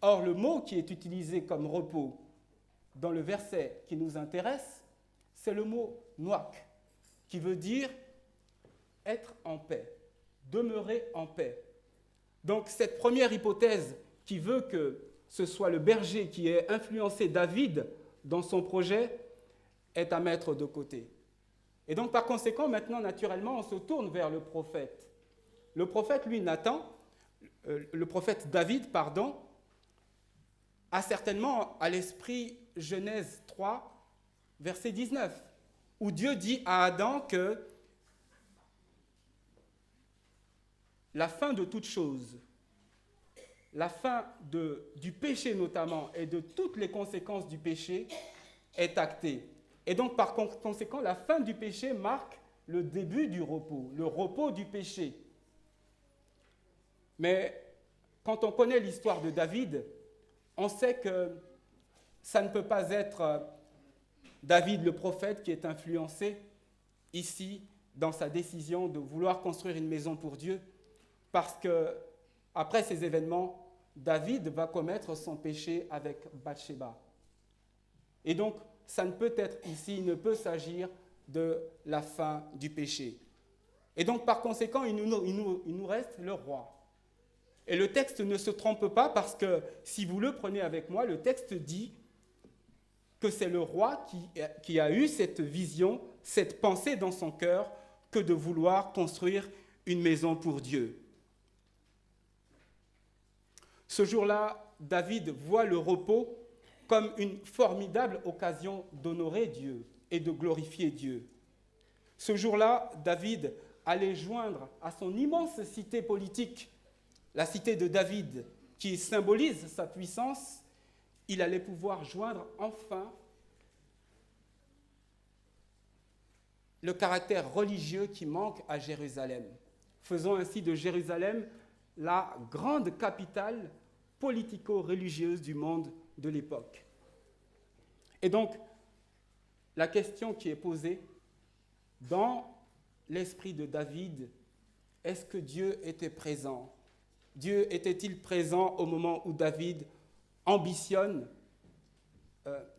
Or, le mot qui est utilisé comme repos dans le verset qui nous intéresse, c'est le mot noak, qui veut dire être en paix, demeurer en paix. Donc, cette première hypothèse qui veut que ce soit le berger qui ait influencé David dans son projet est à mettre de côté. Et donc, par conséquent, maintenant, naturellement, on se tourne vers le prophète. Le prophète, lui, le prophète David, a certainement à l'esprit Genèse 3, verset 19, où Dieu dit à Adam que la fin de toute chose, la fin du péché notamment et de toutes les conséquences du péché est actée. Et donc, par conséquent, la fin du péché marque le début du repos, le repos du péché. Mais quand on connaît l'histoire de David, on sait que ça ne peut pas être David le prophète qui est influencé ici dans sa décision de vouloir construire une maison pour Dieu, parce que après ces événements, David va commettre son péché avec Bathsheba. Et donc, ça ne peut être ici, il ne peut s'agir de la fin du péché. Et donc, par conséquent, il nous reste le roi. Et le texte ne se trompe pas parce que, si vous le prenez avec moi, le texte dit que c'est le roi qui a eu cette vision, cette pensée dans son cœur, que de vouloir construire une maison pour Dieu. Ce jour-là, David voit le repos comme une formidable occasion d'honorer Dieu et de glorifier Dieu. Ce jour-là, David allait joindre à son immense cité politique, la cité de David, qui symbolise sa puissance, il allait pouvoir joindre enfin le caractère religieux qui manque à Jérusalem, faisant ainsi de Jérusalem la grande capitale politico-religieuse du monde de l'époque. Et donc, la question qui est posée dans l'esprit de David, est-ce que Dieu était présent ? Dieu était-il présent au moment où David ambitionne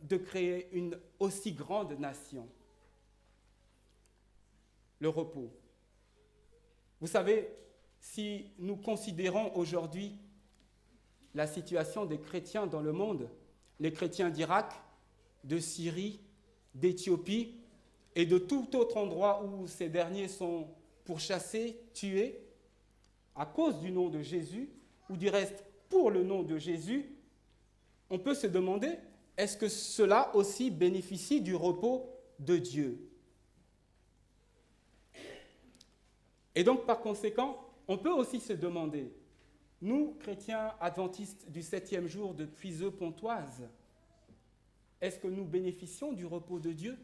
de créer une aussi grande nation ? Le repos. Vous savez, si nous considérons aujourd'hui la situation des chrétiens dans le monde, les chrétiens d'Irak, de Syrie, d'Éthiopie et de tout autre endroit où ces derniers sont pourchassés, tués, à cause du nom de Jésus, ou du reste pour le nom de Jésus, on peut se demander, est-ce que cela aussi bénéficie du repos de Dieu? Et donc, par conséquent, on peut aussi se demander, nous, chrétiens adventistes du 7e jour de Puiseux-Pontoise, est-ce que nous bénéficions du repos de Dieu?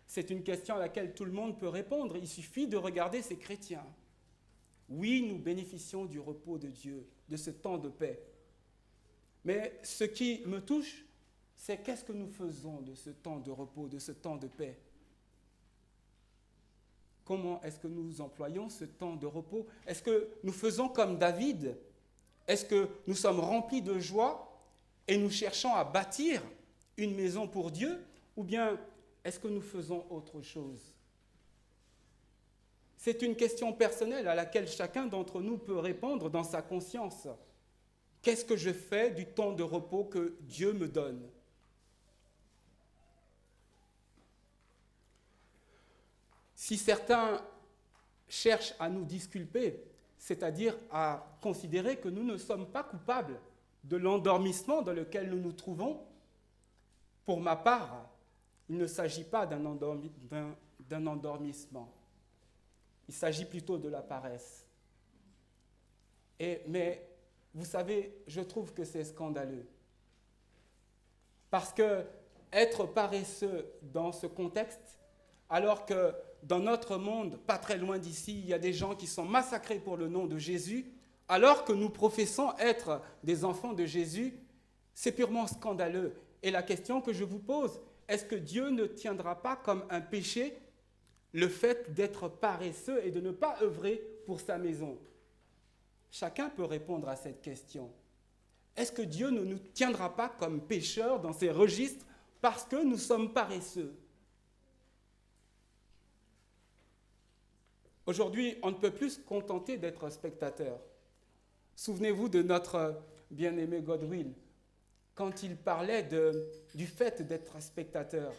C'est une question à laquelle tout le monde peut répondre. Il suffit de regarder ces chrétiens. Oui, nous bénéficions du repos de Dieu, de ce temps de paix. Mais ce qui me touche, c'est qu'est-ce que nous faisons de ce temps de repos, de ce temps de paix? Comment est-ce que nous employons ce temps de repos? Est-ce que nous faisons comme David? Est-ce que nous sommes remplis de joie et nous cherchons à bâtir une maison pour Dieu? Ou bien est-ce que nous faisons autre chose? C'est une question personnelle à laquelle chacun d'entre nous peut répondre dans sa conscience. Qu'est-ce que je fais du temps de repos que Dieu me donne? Si certains cherchent à nous disculper, c'est-à-dire à considérer que nous ne sommes pas coupables de l'endormissement dans lequel nous nous trouvons, pour ma part, il ne s'agit pas d'un endormissement. Il s'agit plutôt de la paresse. Mais vous savez, je trouve que c'est scandaleux. Parce que être paresseux dans ce contexte, alors que dans notre monde, pas très loin d'ici, il y a des gens qui sont massacrés pour le nom de Jésus, alors que nous professons être des enfants de Jésus, c'est purement scandaleux. Et la question que je vous pose, est-ce que Dieu ne tiendra pas comme un péché le fait d'être paresseux et de ne pas œuvrer pour sa maison? Chacun peut répondre à cette question. Est-ce que Dieu ne nous tiendra pas comme pécheurs dans ces registres parce que nous sommes paresseux? Aujourd'hui, on ne peut plus se contenter d'être spectateur. Souvenez-vous de notre bien-aimé Godwill, quand il parlait du fait d'être spectateur.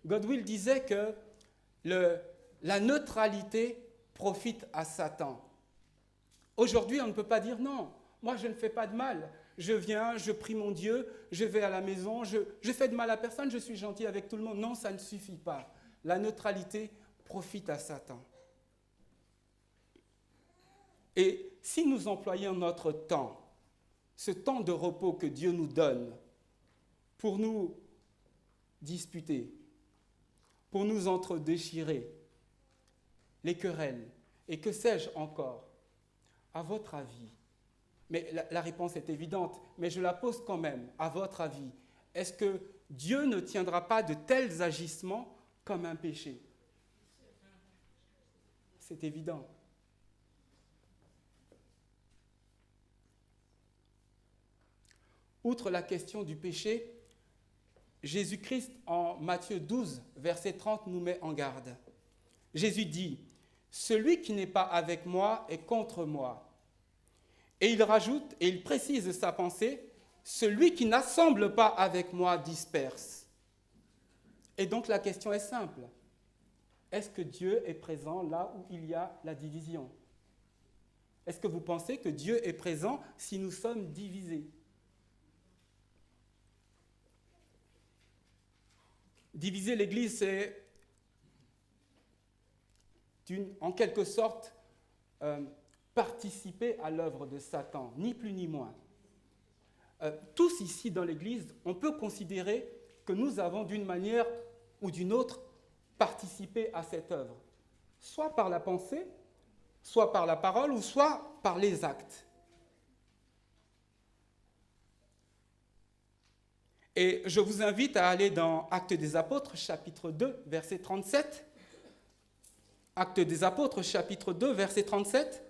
Godwill disait que la neutralité profite à Satan. Aujourd'hui, on ne peut pas dire non, moi je ne fais pas de mal. Je viens, je prie mon Dieu, je vais à la maison, je fais de mal à personne, je suis gentil avec tout le monde. Non, ça ne suffit pas. La neutralité profite à Satan. Et si nous employons notre temps, ce temps de repos que Dieu nous donne, pour nous disputer, pour nous entre-déchirer, les querelles, et que sais-je encore, à votre avis, mais la réponse est évidente, mais je la pose quand même, à votre avis, est-ce que Dieu ne tiendra pas de tels agissements comme un péché? C'est évident. Outre la question du péché, Jésus-Christ, en Matthieu 12, verset 30, nous met en garde. Jésus dit, « Celui qui n'est pas avec moi est contre moi. » Et il rajoute, et il précise sa pensée, « Celui qui n'assemble pas avec moi disperse. » Et donc la question est simple. Est-ce que Dieu est présent là où il y a la division? Est-ce que vous pensez que Dieu est présent si nous sommes divisés? Diviser l'Église, c'est en quelque sorte participer à l'œuvre de Satan, ni plus ni moins. Tous ici dans l'Église, on peut considérer que nous avons d'une manière ou d'une autre participé à cette œuvre, soit par la pensée, soit par la parole, ou soit par les actes. Et je vous invite à aller dans Actes des Apôtres, chapitre 2, verset 37. Actes des Apôtres, chapitre 2, verset 37.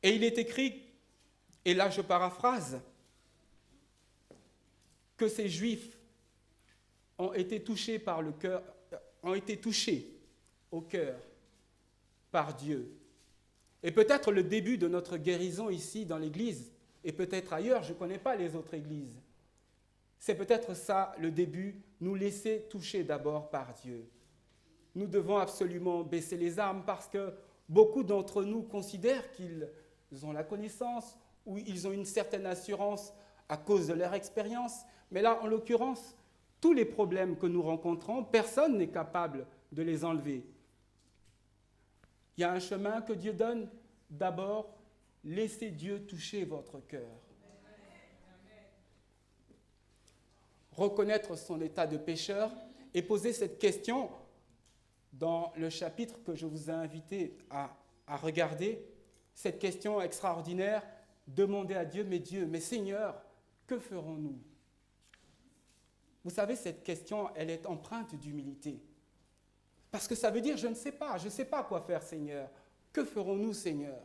Et il est écrit, et là je paraphrase, que ces Juifs ont été touchés par le cœur, ont été touchés au cœur par Dieu. Et peut-être le début de notre guérison ici dans l'Église, et peut-être ailleurs, je ne connais pas les autres églises. C'est peut-être ça le début, nous laisser toucher d'abord par Dieu. Nous devons absolument baisser les armes parce que beaucoup d'entre nous considèrent qu'ils ont la connaissance ou ils ont une certaine assurance à cause de leur expérience. Mais là, en l'occurrence, tous les problèmes que nous rencontrons, personne n'est capable de les enlever. Il y a un chemin que Dieu donne. D'abord, laissez Dieu toucher votre cœur. Reconnaître son état de pécheur et poser cette question dans le chapitre que je vous ai invité à regarder, cette question extraordinaire, demandez à Dieu, mais Seigneur, que ferons-nous? Vous savez, cette question, elle est empreinte d'humilité. Parce que ça veut dire, je ne sais pas quoi faire, Seigneur. Que ferons-nous, Seigneur?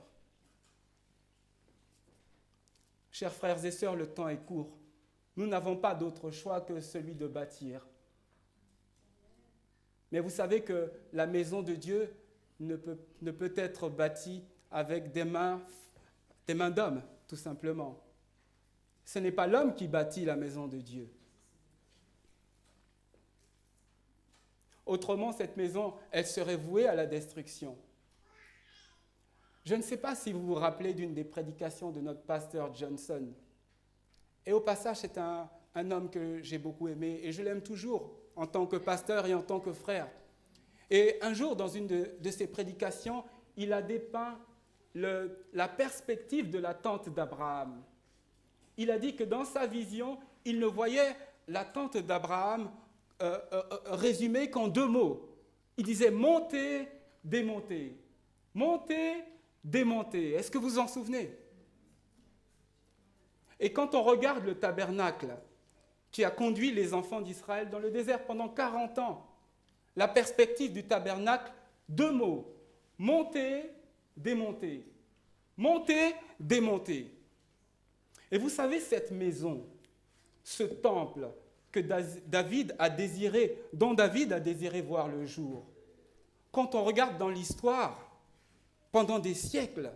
Chers frères et sœurs, le temps est court. Nous n'avons pas d'autre choix que celui de bâtir. Mais vous savez que la maison de Dieu ne peut être bâtie avec des mains d'hommes, tout simplement. Ce n'est pas l'homme qui bâtit la maison de Dieu. Autrement, cette maison, elle serait vouée à la destruction. Je ne sais pas si vous vous rappelez d'une des prédications de notre pasteur Johnson. Et au passage, c'est un homme que j'ai beaucoup aimé et je l'aime toujours en tant que pasteur et en tant que frère. Et un jour, dans une de ses prédications, il a dépeint la perspective de la tente d'Abraham. Il a dit que dans sa vision, il ne voyait la tente d'Abraham résumée qu'en 2 mots. Il disait « monter, démonter ». Monter, démonter. Est-ce que vous en souvenez? Et quand on regarde le tabernacle qui a conduit les enfants d'Israël dans le désert pendant 40 ans, la perspective du tabernacle, 2 mots. Monter, démonter. Monter, démonter. Et vous savez, cette maison, ce temple que David a désiré, dont David a désiré voir le jour, quand on regarde dans l'histoire, pendant des siècles,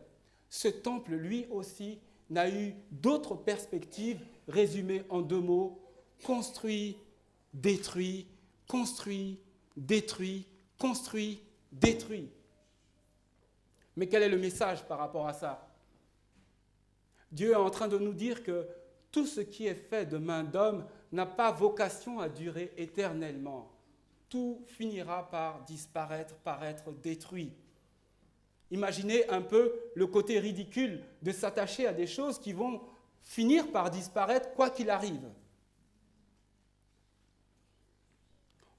ce temple, lui aussi, n'a eu d'autres perspectives résumées en 2 mots, construit, détruit, construit, détruit, construit, détruit. Mais quel est le message par rapport à ça? Dieu est en train de nous dire que tout ce qui est fait de main d'homme n'a pas vocation à durer éternellement. Tout finira par disparaître, par être détruit. Imaginez un peu le côté ridicule de s'attacher à des choses qui vont finir par disparaître quoi qu'il arrive.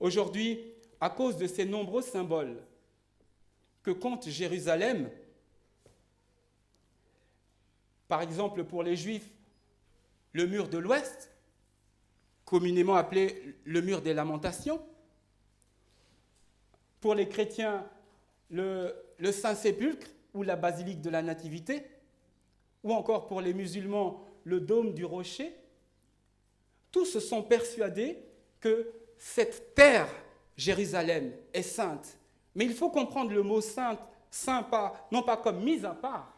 Aujourd'hui, à cause de ces nombreux symboles que compte Jérusalem, par exemple pour les Juifs, le mur de l'Ouest, communément appelé le mur des Lamentations, pour les chrétiens, le Saint-Sépulcre ou la basilique de la Nativité, ou encore pour les musulmans, le dôme du rocher, tous se sont persuadés que cette terre, Jérusalem, est sainte. Mais il faut comprendre le mot sainte, saint non pas comme mise à part,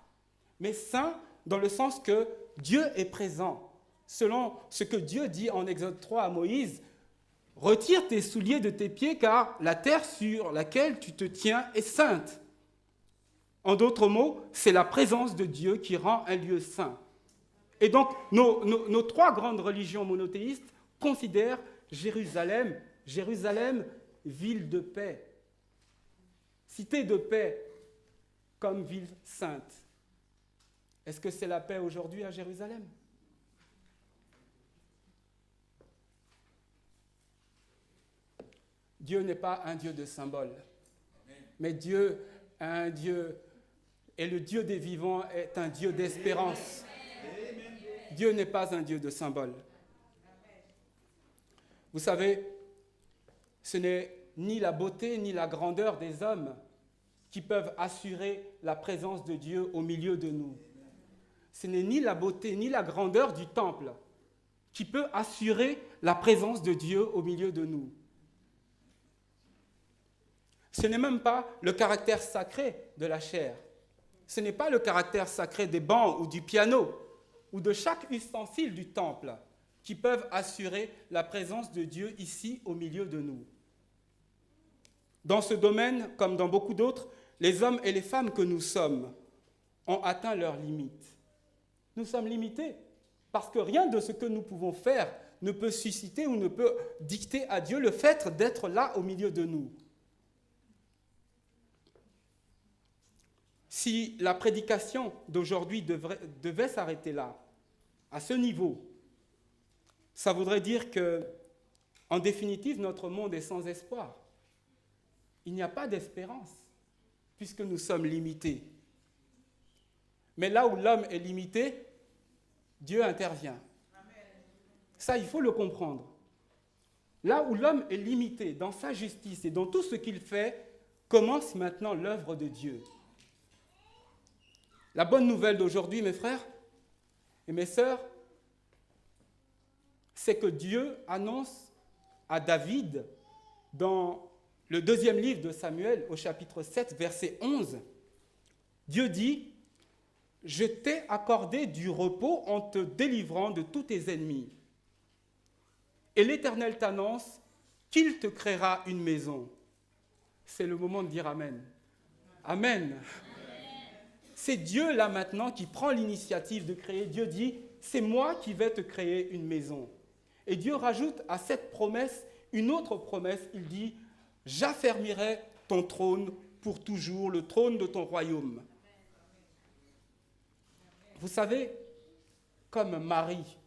mais saint dans le sens que Dieu est présent. Selon ce que Dieu dit en Exode 3 à Moïse, « Retire tes souliers de tes pieds, car la terre sur laquelle tu te tiens est sainte. » En d'autres mots, c'est la présence de Dieu qui rend un lieu saint. Et donc, nos 3 grandes religions monothéistes considèrent Jérusalem, ville de paix, cité de paix, comme ville sainte. Est-ce que c'est la paix aujourd'hui à Jérusalem? Dieu n'est pas un Dieu de symboles, mais Dieu est un Dieu, et le Dieu des vivants est un Dieu d'espérance. Dieu n'est pas un Dieu de symboles. Vous savez, ce n'est ni la beauté ni la grandeur des hommes qui peuvent assurer la présence de Dieu au milieu de nous. Ce n'est ni la beauté ni la grandeur du temple qui peut assurer la présence de Dieu au milieu de nous. Ce n'est même pas le caractère sacré de la chair. ce n'est pas le caractère sacré des bancs ou du piano ou de chaque ustensile du temple qui peuvent assurer la présence de Dieu ici au milieu de nous. Dans ce domaine, comme dans beaucoup d'autres, les hommes et les femmes que nous sommes ont atteint leurs limites. Nous sommes limités parce que rien de ce que nous pouvons faire ne peut susciter ou ne peut dicter à Dieu le fait d'être là au milieu de nous. Si la prédication d'aujourd'hui devait s'arrêter là, à ce niveau, ça voudrait dire que, en définitive, notre monde est sans espoir. Il n'y a pas d'espérance, puisque nous sommes limités. Mais là où l'homme est limité, Dieu intervient. Ça, il faut le comprendre. Là où l'homme est limité dans sa justice et dans tout ce qu'il fait, commence maintenant l'œuvre de Dieu. La bonne nouvelle d'aujourd'hui, mes frères et mes sœurs, c'est que Dieu annonce à David, dans le 2e livre de Samuel, au chapitre 7, verset 11, Dieu dit « Je t'ai accordé du repos en te délivrant de tous tes ennemis. Et l'Éternel t'annonce qu'il te créera une maison. » C'est le moment de dire Amen. Amen. C'est Dieu là maintenant qui prend l'initiative de créer. Dieu dit « C'est moi qui vais te créer une maison. » Et Dieu rajoute à cette promesse une autre promesse. Il dit « J'affermirai ton trône pour toujours, le trône de ton royaume. » Vous savez, comme Marie,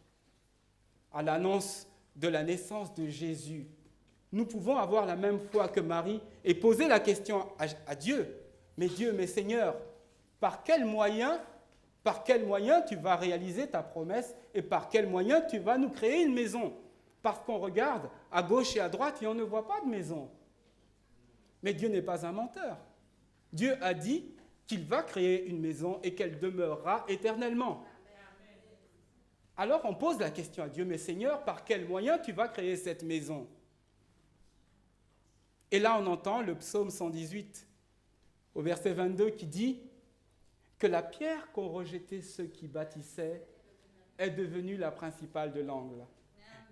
à l'annonce de la naissance de Jésus, nous pouvons avoir la même foi que Marie et poser la question à Dieu. Mais Dieu, mais Seigneur, par quel moyen tu vas réaliser ta promesse et par quel moyen tu vas nous créer une maison? Parce qu'on regarde à gauche et à droite et on ne voit pas de maison. Mais Dieu n'est pas un menteur. Dieu a dit qu'il va créer une maison et qu'elle demeurera éternellement. Alors on pose la question à Dieu, mais Seigneur, par quel moyen tu vas créer cette maison? Et là on entend le psaume 118 au verset 22 qui dit que la pierre qu'ont rejetée ceux qui bâtissaient est devenue la principale de l'angle.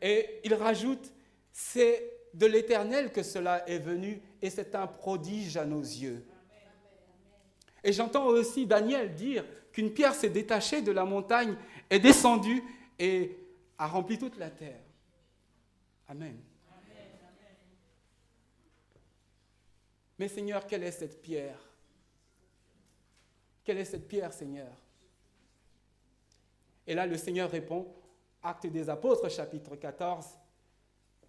Et il rajoute, c'est de l'Éternel que cela est venu et c'est un prodige à nos yeux. Et j'entends aussi Daniel dire qu'une pierre s'est détachée de la montagne, est descendue et a rempli toute la terre. Amen. Mais Seigneur, quelle est cette pierre? Quelle est cette pierre, Seigneur? Et là, le Seigneur répond, Actes des Apôtres, chapitre 14,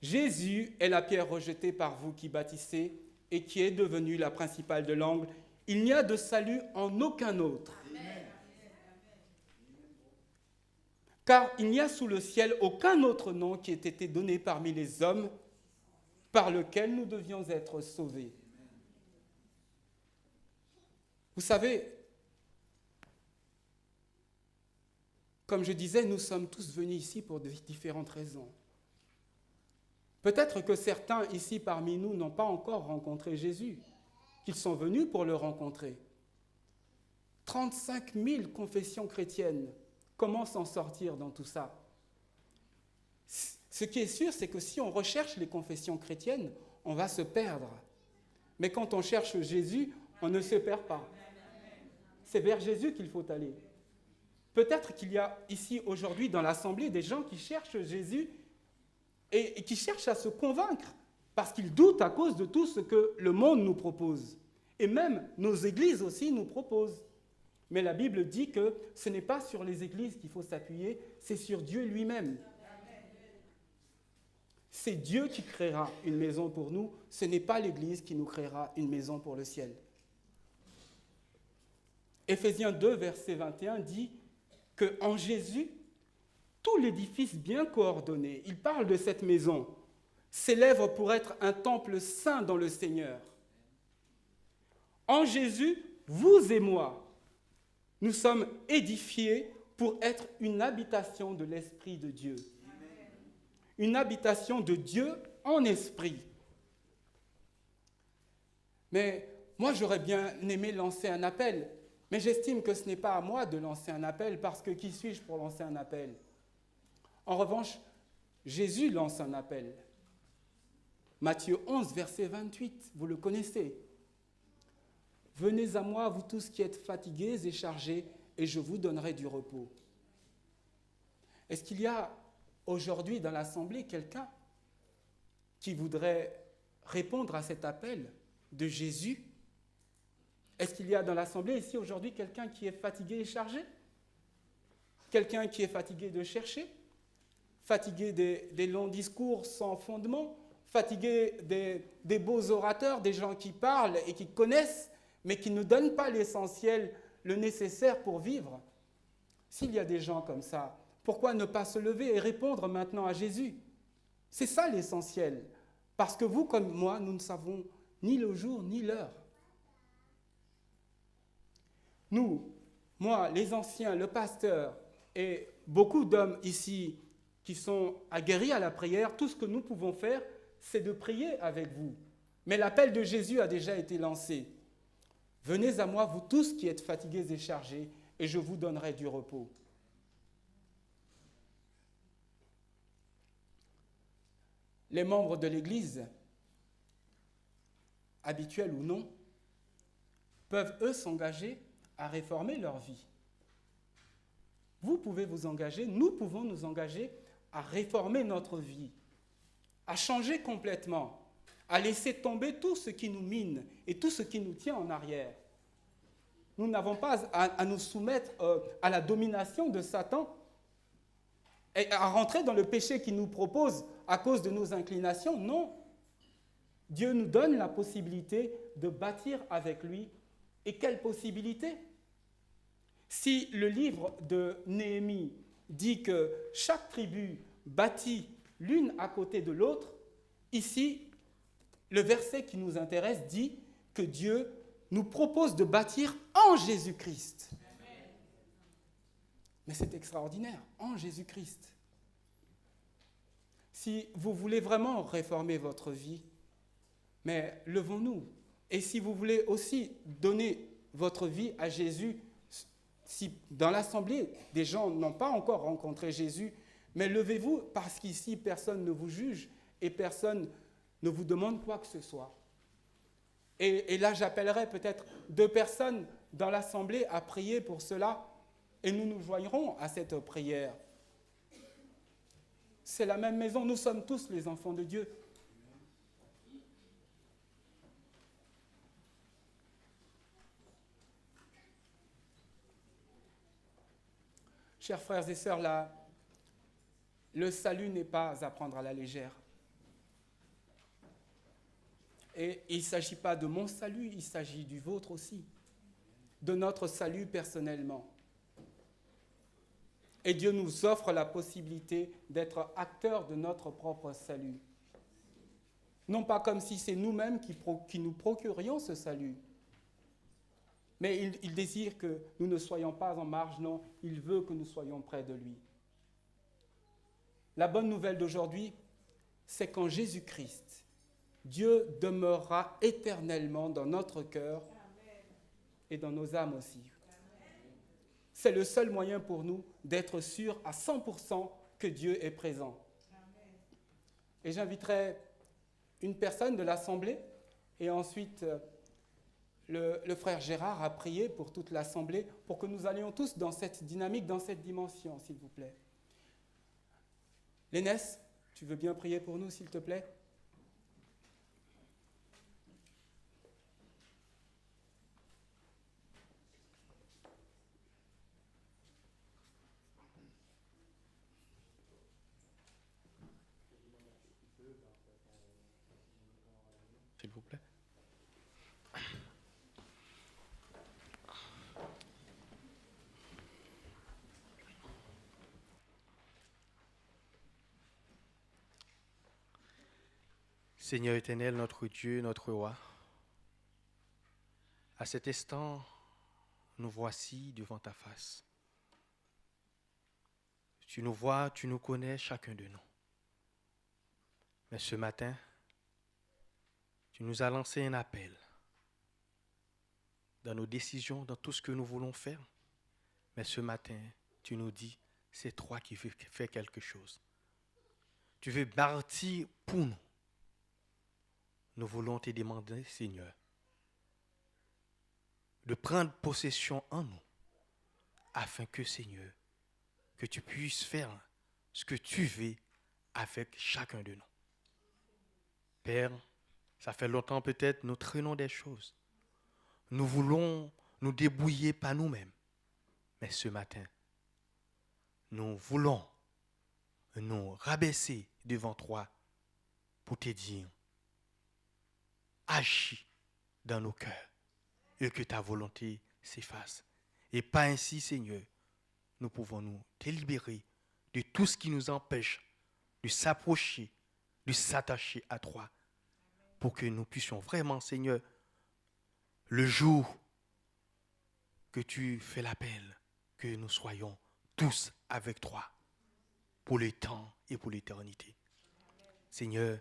Jésus est la pierre rejetée par vous qui bâtissez et qui est devenue la principale de l'angle. Il n'y a de salut en aucun autre. Amen. Car il n'y a sous le ciel aucun autre nom qui ait été donné parmi les hommes par lequel nous devions être sauvés. Vous savez, comme je disais, nous sommes tous venus ici pour différentes raisons. Peut-être que certains ici parmi nous n'ont pas encore rencontré Jésus, qu'ils sont venus pour le rencontrer. 35 000 confessions chrétiennes, comment s'en sortir dans tout ça? Ce qui est sûr, c'est que si on recherche les confessions chrétiennes, on va se perdre. Mais quand on cherche Jésus, on ne se perd pas. C'est vers Jésus qu'il faut aller. Peut-être qu'il y a ici aujourd'hui dans l'Assemblée des gens qui cherchent Jésus et qui cherchent à se convaincre parce qu'ils doutent à cause de tout ce que le monde nous propose. Et même nos églises aussi nous proposent. Mais la Bible dit que ce n'est pas sur les églises qu'il faut s'appuyer, c'est sur Dieu lui-même. C'est Dieu qui créera une maison pour nous, ce n'est pas l'Église qui nous créera une maison pour le ciel. Éphésiens 2, verset 21 dit qu'en Jésus, tout l'édifice bien coordonné, il parle de cette maison, s'élève pour être un temple saint dans le Seigneur. En Jésus, vous et moi, nous sommes édifiés pour être une habitation de l'Esprit de Dieu. Une habitation de Dieu en esprit. Mais moi, j'aurais bien aimé lancer un appel Mais j'estime que ce n'est pas à moi de lancer un appel, parce que qui suis-je pour lancer un appel? En revanche, Jésus lance un appel. Matthieu 11, verset 28, vous le connaissez. « Venez à moi, vous tous qui êtes fatigués et chargés, et je vous donnerai du repos. » Est-ce qu'il y a aujourd'hui dans l'Assemblée quelqu'un qui voudrait répondre à cet appel de Jésus? Est-ce qu'il y a dans l'Assemblée ici aujourd'hui quelqu'un qui est fatigué et chargé? Quelqu'un qui est fatigué de chercher? Fatigué des longs discours sans fondement? Fatigué des beaux orateurs, des gens qui parlent et qui connaissent, mais qui ne donnent pas l'essentiel, le nécessaire pour vivre? S'il y a des gens comme ça, pourquoi ne pas se lever et répondre maintenant à Jésus? C'est ça l'essentiel. Parce que vous, comme moi, nous ne savons ni le jour ni l'heure. Nous, moi, les anciens, le pasteur et beaucoup d'hommes ici qui sont aguerris à la prière, tout ce que nous pouvons faire, c'est de prier avec vous. Mais l'appel de Jésus a déjà été lancé. Venez à moi, vous tous qui êtes fatigués et chargés, et je vous donnerai du repos. Les membres de l'Église, habituels ou non, peuvent, eux, s'engager à réformer leur vie. Vous pouvez vous engager, nous pouvons nous engager à réformer notre vie, à changer complètement, à laisser tomber tout ce qui nous mine et tout ce qui nous tient en arrière. Nous n'avons pas à nous soumettre à la domination de Satan et à rentrer dans le péché qu'il nous propose à cause de nos inclinations. Non. Dieu nous donne la possibilité de bâtir avec lui. Et quelle possibilité? Si le livre de Néhémie dit que chaque tribu bâtit l'une à côté de l'autre, ici, le verset qui nous intéresse dit que Dieu nous propose de bâtir en Jésus-Christ. Mais c'est extraordinaire, en Jésus-Christ. Si vous voulez vraiment réformer votre vie, mais levons-nous. Et si vous voulez aussi donner votre vie à Jésus, si dans l'Assemblée, des gens n'ont pas encore rencontré Jésus, mais levez-vous parce qu'ici, personne ne vous juge et personne ne vous demande quoi que ce soit. Et là, j'appellerai peut-être 2 personnes dans l'Assemblée à prier pour cela et nous nous joindrons à cette prière. C'est la même maison, nous sommes tous les enfants de Dieu. Chers frères et sœurs, là, le salut n'est pas à prendre à la légère. Et il ne s'agit pas de mon salut, il s'agit du vôtre aussi, de notre salut personnellement. Et Dieu nous offre la possibilité d'être acteurs de notre propre salut. Non pas comme si c'est nous-mêmes qui nous procurions ce salut, mais il désire que nous ne soyons pas en marge, non, il veut que nous soyons près de lui. La bonne nouvelle d'aujourd'hui, c'est qu'en Jésus-Christ, Dieu demeurera éternellement dans notre cœur et dans nos âmes aussi. C'est le seul moyen pour nous d'être sûrs à 100% que Dieu est présent. Et j'inviterai une personne de l'Assemblée et ensuite le frère Gérard a prié pour toute l'Assemblée pour que nous allions tous dans cette dynamique, dans cette dimension, s'il vous plaît. Lénès, tu veux bien prier pour nous, s'il te plaît? S'il vous plaît. Seigneur éternel, notre Dieu, notre roi, à cet instant, nous voici devant ta face. Tu nous vois, tu nous connais, chacun de nous. Mais ce matin, tu nous as lancé un appel. dans nos décisions, dans tout ce que nous voulons faire. Mais ce matin, tu nous dis, c'est toi qui veux faire quelque chose. Tu veux bâtir pour nous. Nous voulons te demander, Seigneur, de prendre possession en nous, afin que, Seigneur, que tu puisses faire ce que tu veux avec chacun de nous. Père, ça fait longtemps peut-être nous traînons des choses. Nous voulons nous débrouiller par nous-mêmes. Mais ce matin, nous voulons nous rabaisser devant toi pour te dire, agis dans nos cœurs et que ta volonté s'efface. Et pas ainsi, Seigneur, nous pouvons nous délibérer de tout ce qui nous empêche de s'approcher, de s'attacher à toi, pour que nous puissions vraiment, Seigneur, le jour que tu fais l'appel, que nous soyons tous avec toi pour le temps et pour l'éternité. Seigneur,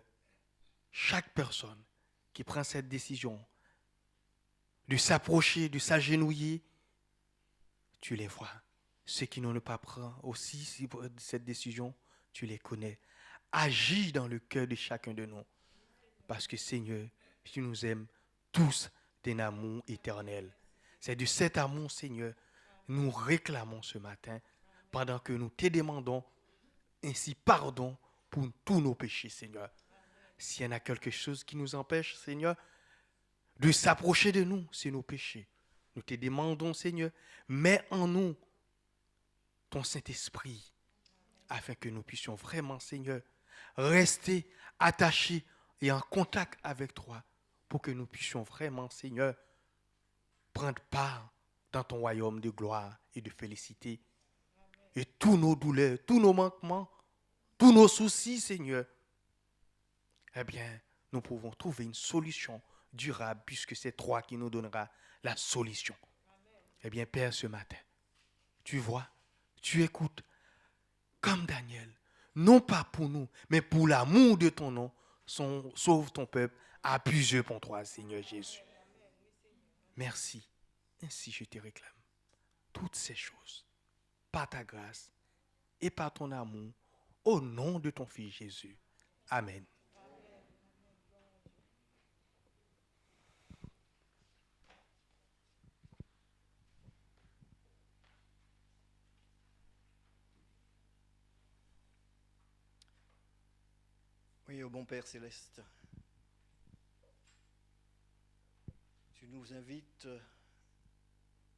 chaque personne qui prend cette décision de s'approcher, de s'agenouiller, tu les vois. Ceux qui n'ont pas pris aussi cette décision, tu les connais. Agis dans le cœur de chacun de nous. Parce que Seigneur, tu nous aimes tous d'un amour éternel. C'est de cet amour, Seigneur, nous réclamons ce matin, pendant que nous te demandons ainsi pardon pour tous nos péchés, Seigneur. S'il y en a quelque chose qui nous empêche, Seigneur, de s'approcher de nous, c'est nos péchés. Nous te demandons, Seigneur, mets en nous ton Saint-Esprit, afin que nous puissions vraiment, Seigneur, rester attachés et en contact avec toi, pour que nous puissions vraiment, Seigneur, prendre part dans ton royaume de gloire et de félicité. Et tous nos douleurs, tous nos manquements, tous nos soucis, Seigneur, eh bien, nous pouvons trouver une solution durable, puisque c'est toi qui nous donnera la solution. Eh bien, Père, ce matin, tu vois, tu écoutes, comme Daniel, non pas pour nous, mais pour l'amour de ton nom, sauve ton peuple, appuie-je pour toi, Seigneur Jésus. Merci. Ainsi je te réclame toutes ces choses, par ta grâce et par ton amour, au nom de ton Fils Jésus. Amen. Oui, ô bon Père Céleste, tu nous invites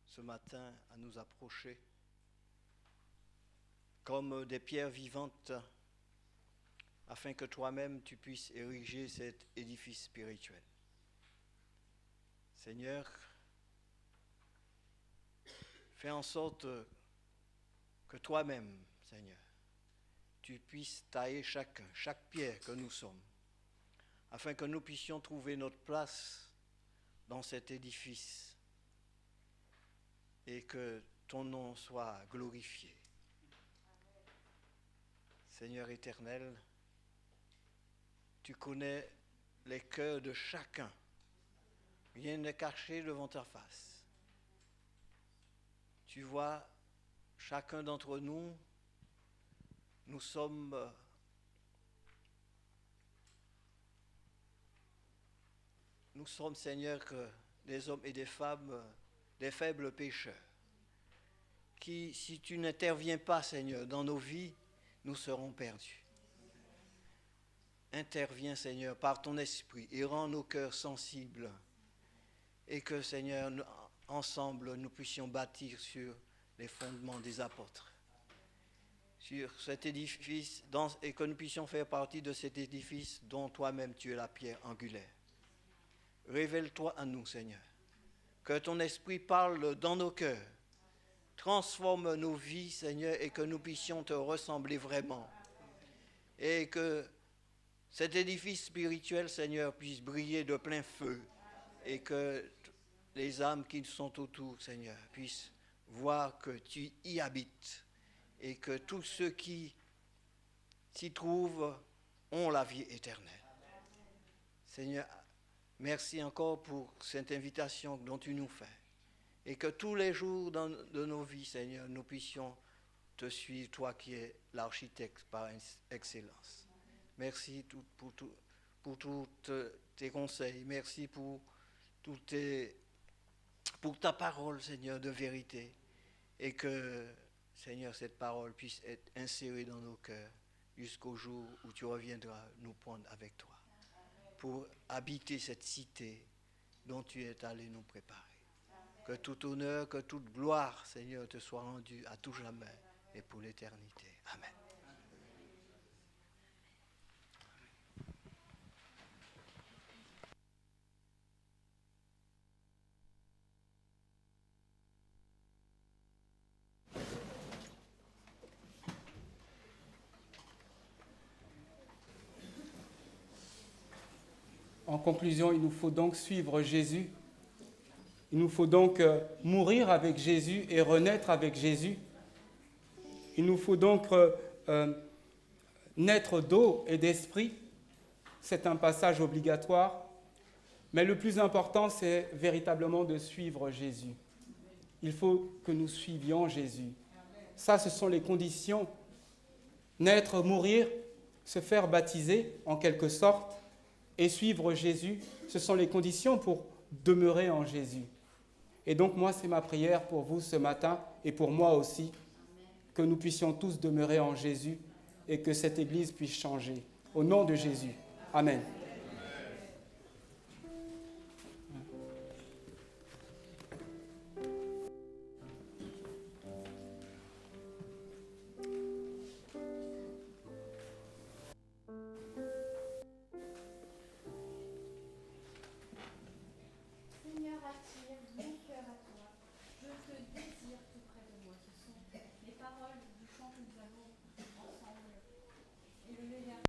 ce matin à nous approcher comme des pierres vivantes afin que toi-même tu puisses ériger cet édifice spirituel. Seigneur, fais en sorte que toi-même, Seigneur, tu puisses tailler chaque pierre que nous sommes, afin que nous puissions trouver notre place dans cet édifice et que ton nom soit glorifié. Seigneur éternel, tu connais les cœurs de chacun. Rien n'est caché devant ta face. Tu vois, chacun d'entre nous, nous sommes Seigneur, des hommes et des femmes, des faibles pécheurs, qui, si tu n'interviens pas, Seigneur, dans nos vies, nous serons perdus. Interviens, Seigneur, par ton esprit et rends nos cœurs sensibles et que, Seigneur, ensemble, nous puissions bâtir sur les fondements des apôtres, sur cet édifice, et que nous puissions faire partie de cet édifice dont toi-même tu es la pierre angulaire. Révèle-toi à nous, Seigneur, que ton esprit parle dans nos cœurs, transforme nos vies, Seigneur, et que nous puissions te ressembler vraiment, et que cet édifice spirituel, Seigneur, puisse briller de plein feu, et que les âmes qui sont autour, Seigneur, puissent voir que tu y habites, et que tous ceux qui s'y trouvent ont la vie éternelle. Seigneur, merci encore pour cette invitation dont tu nous fais. et que tous les jours de nos vies, Seigneur, nous puissions te suivre, toi qui es l'architecte par excellence. Merci pour tous tes conseils. Merci pour ta parole, Seigneur, de vérité. Et que, Seigneur, cette parole puisse être insérée dans nos cœurs jusqu'au jour où tu reviendras nous prendre avec toi pour habiter cette cité dont tu es allé nous préparer. Que tout honneur, que toute gloire, Seigneur, te soit rendue à tout jamais et pour l'éternité. Amen. En conclusion, il nous faut donc suivre Jésus. Il nous faut donc mourir avec Jésus et renaître avec Jésus. Il nous faut donc naître d'eau et d'esprit. C'est un passage obligatoire. Mais le plus important, c'est véritablement de suivre Jésus. Il faut que nous suivions Jésus. Ça, ce sont les conditions. Naître, mourir, se faire baptiser, en quelque sorte, et suivre Jésus, ce sont les conditions pour demeurer en Jésus. Et donc, moi, c'est ma prière pour vous ce matin, et pour moi aussi, que nous puissions tous demeurer en Jésus, et que cette Église puisse changer. Au nom de Jésus. Amen. Seigneur, attire mon cœur à toi. Je te désire tout près de moi. Ce sont les paroles du chant que nous avons ensemble. Et le lien.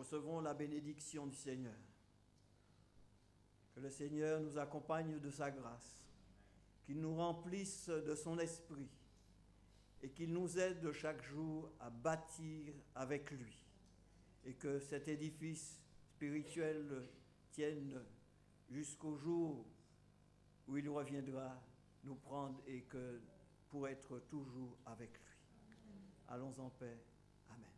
recevons la bénédiction du Seigneur. Que le Seigneur nous accompagne de sa grâce, qu'il nous remplisse de son esprit et qu'il nous aide chaque jour à bâtir avec lui. Et que cet édifice spirituel tienne jusqu'au jour où il reviendra nous prendre et que pour être toujours avec lui. Allons en paix. Amen.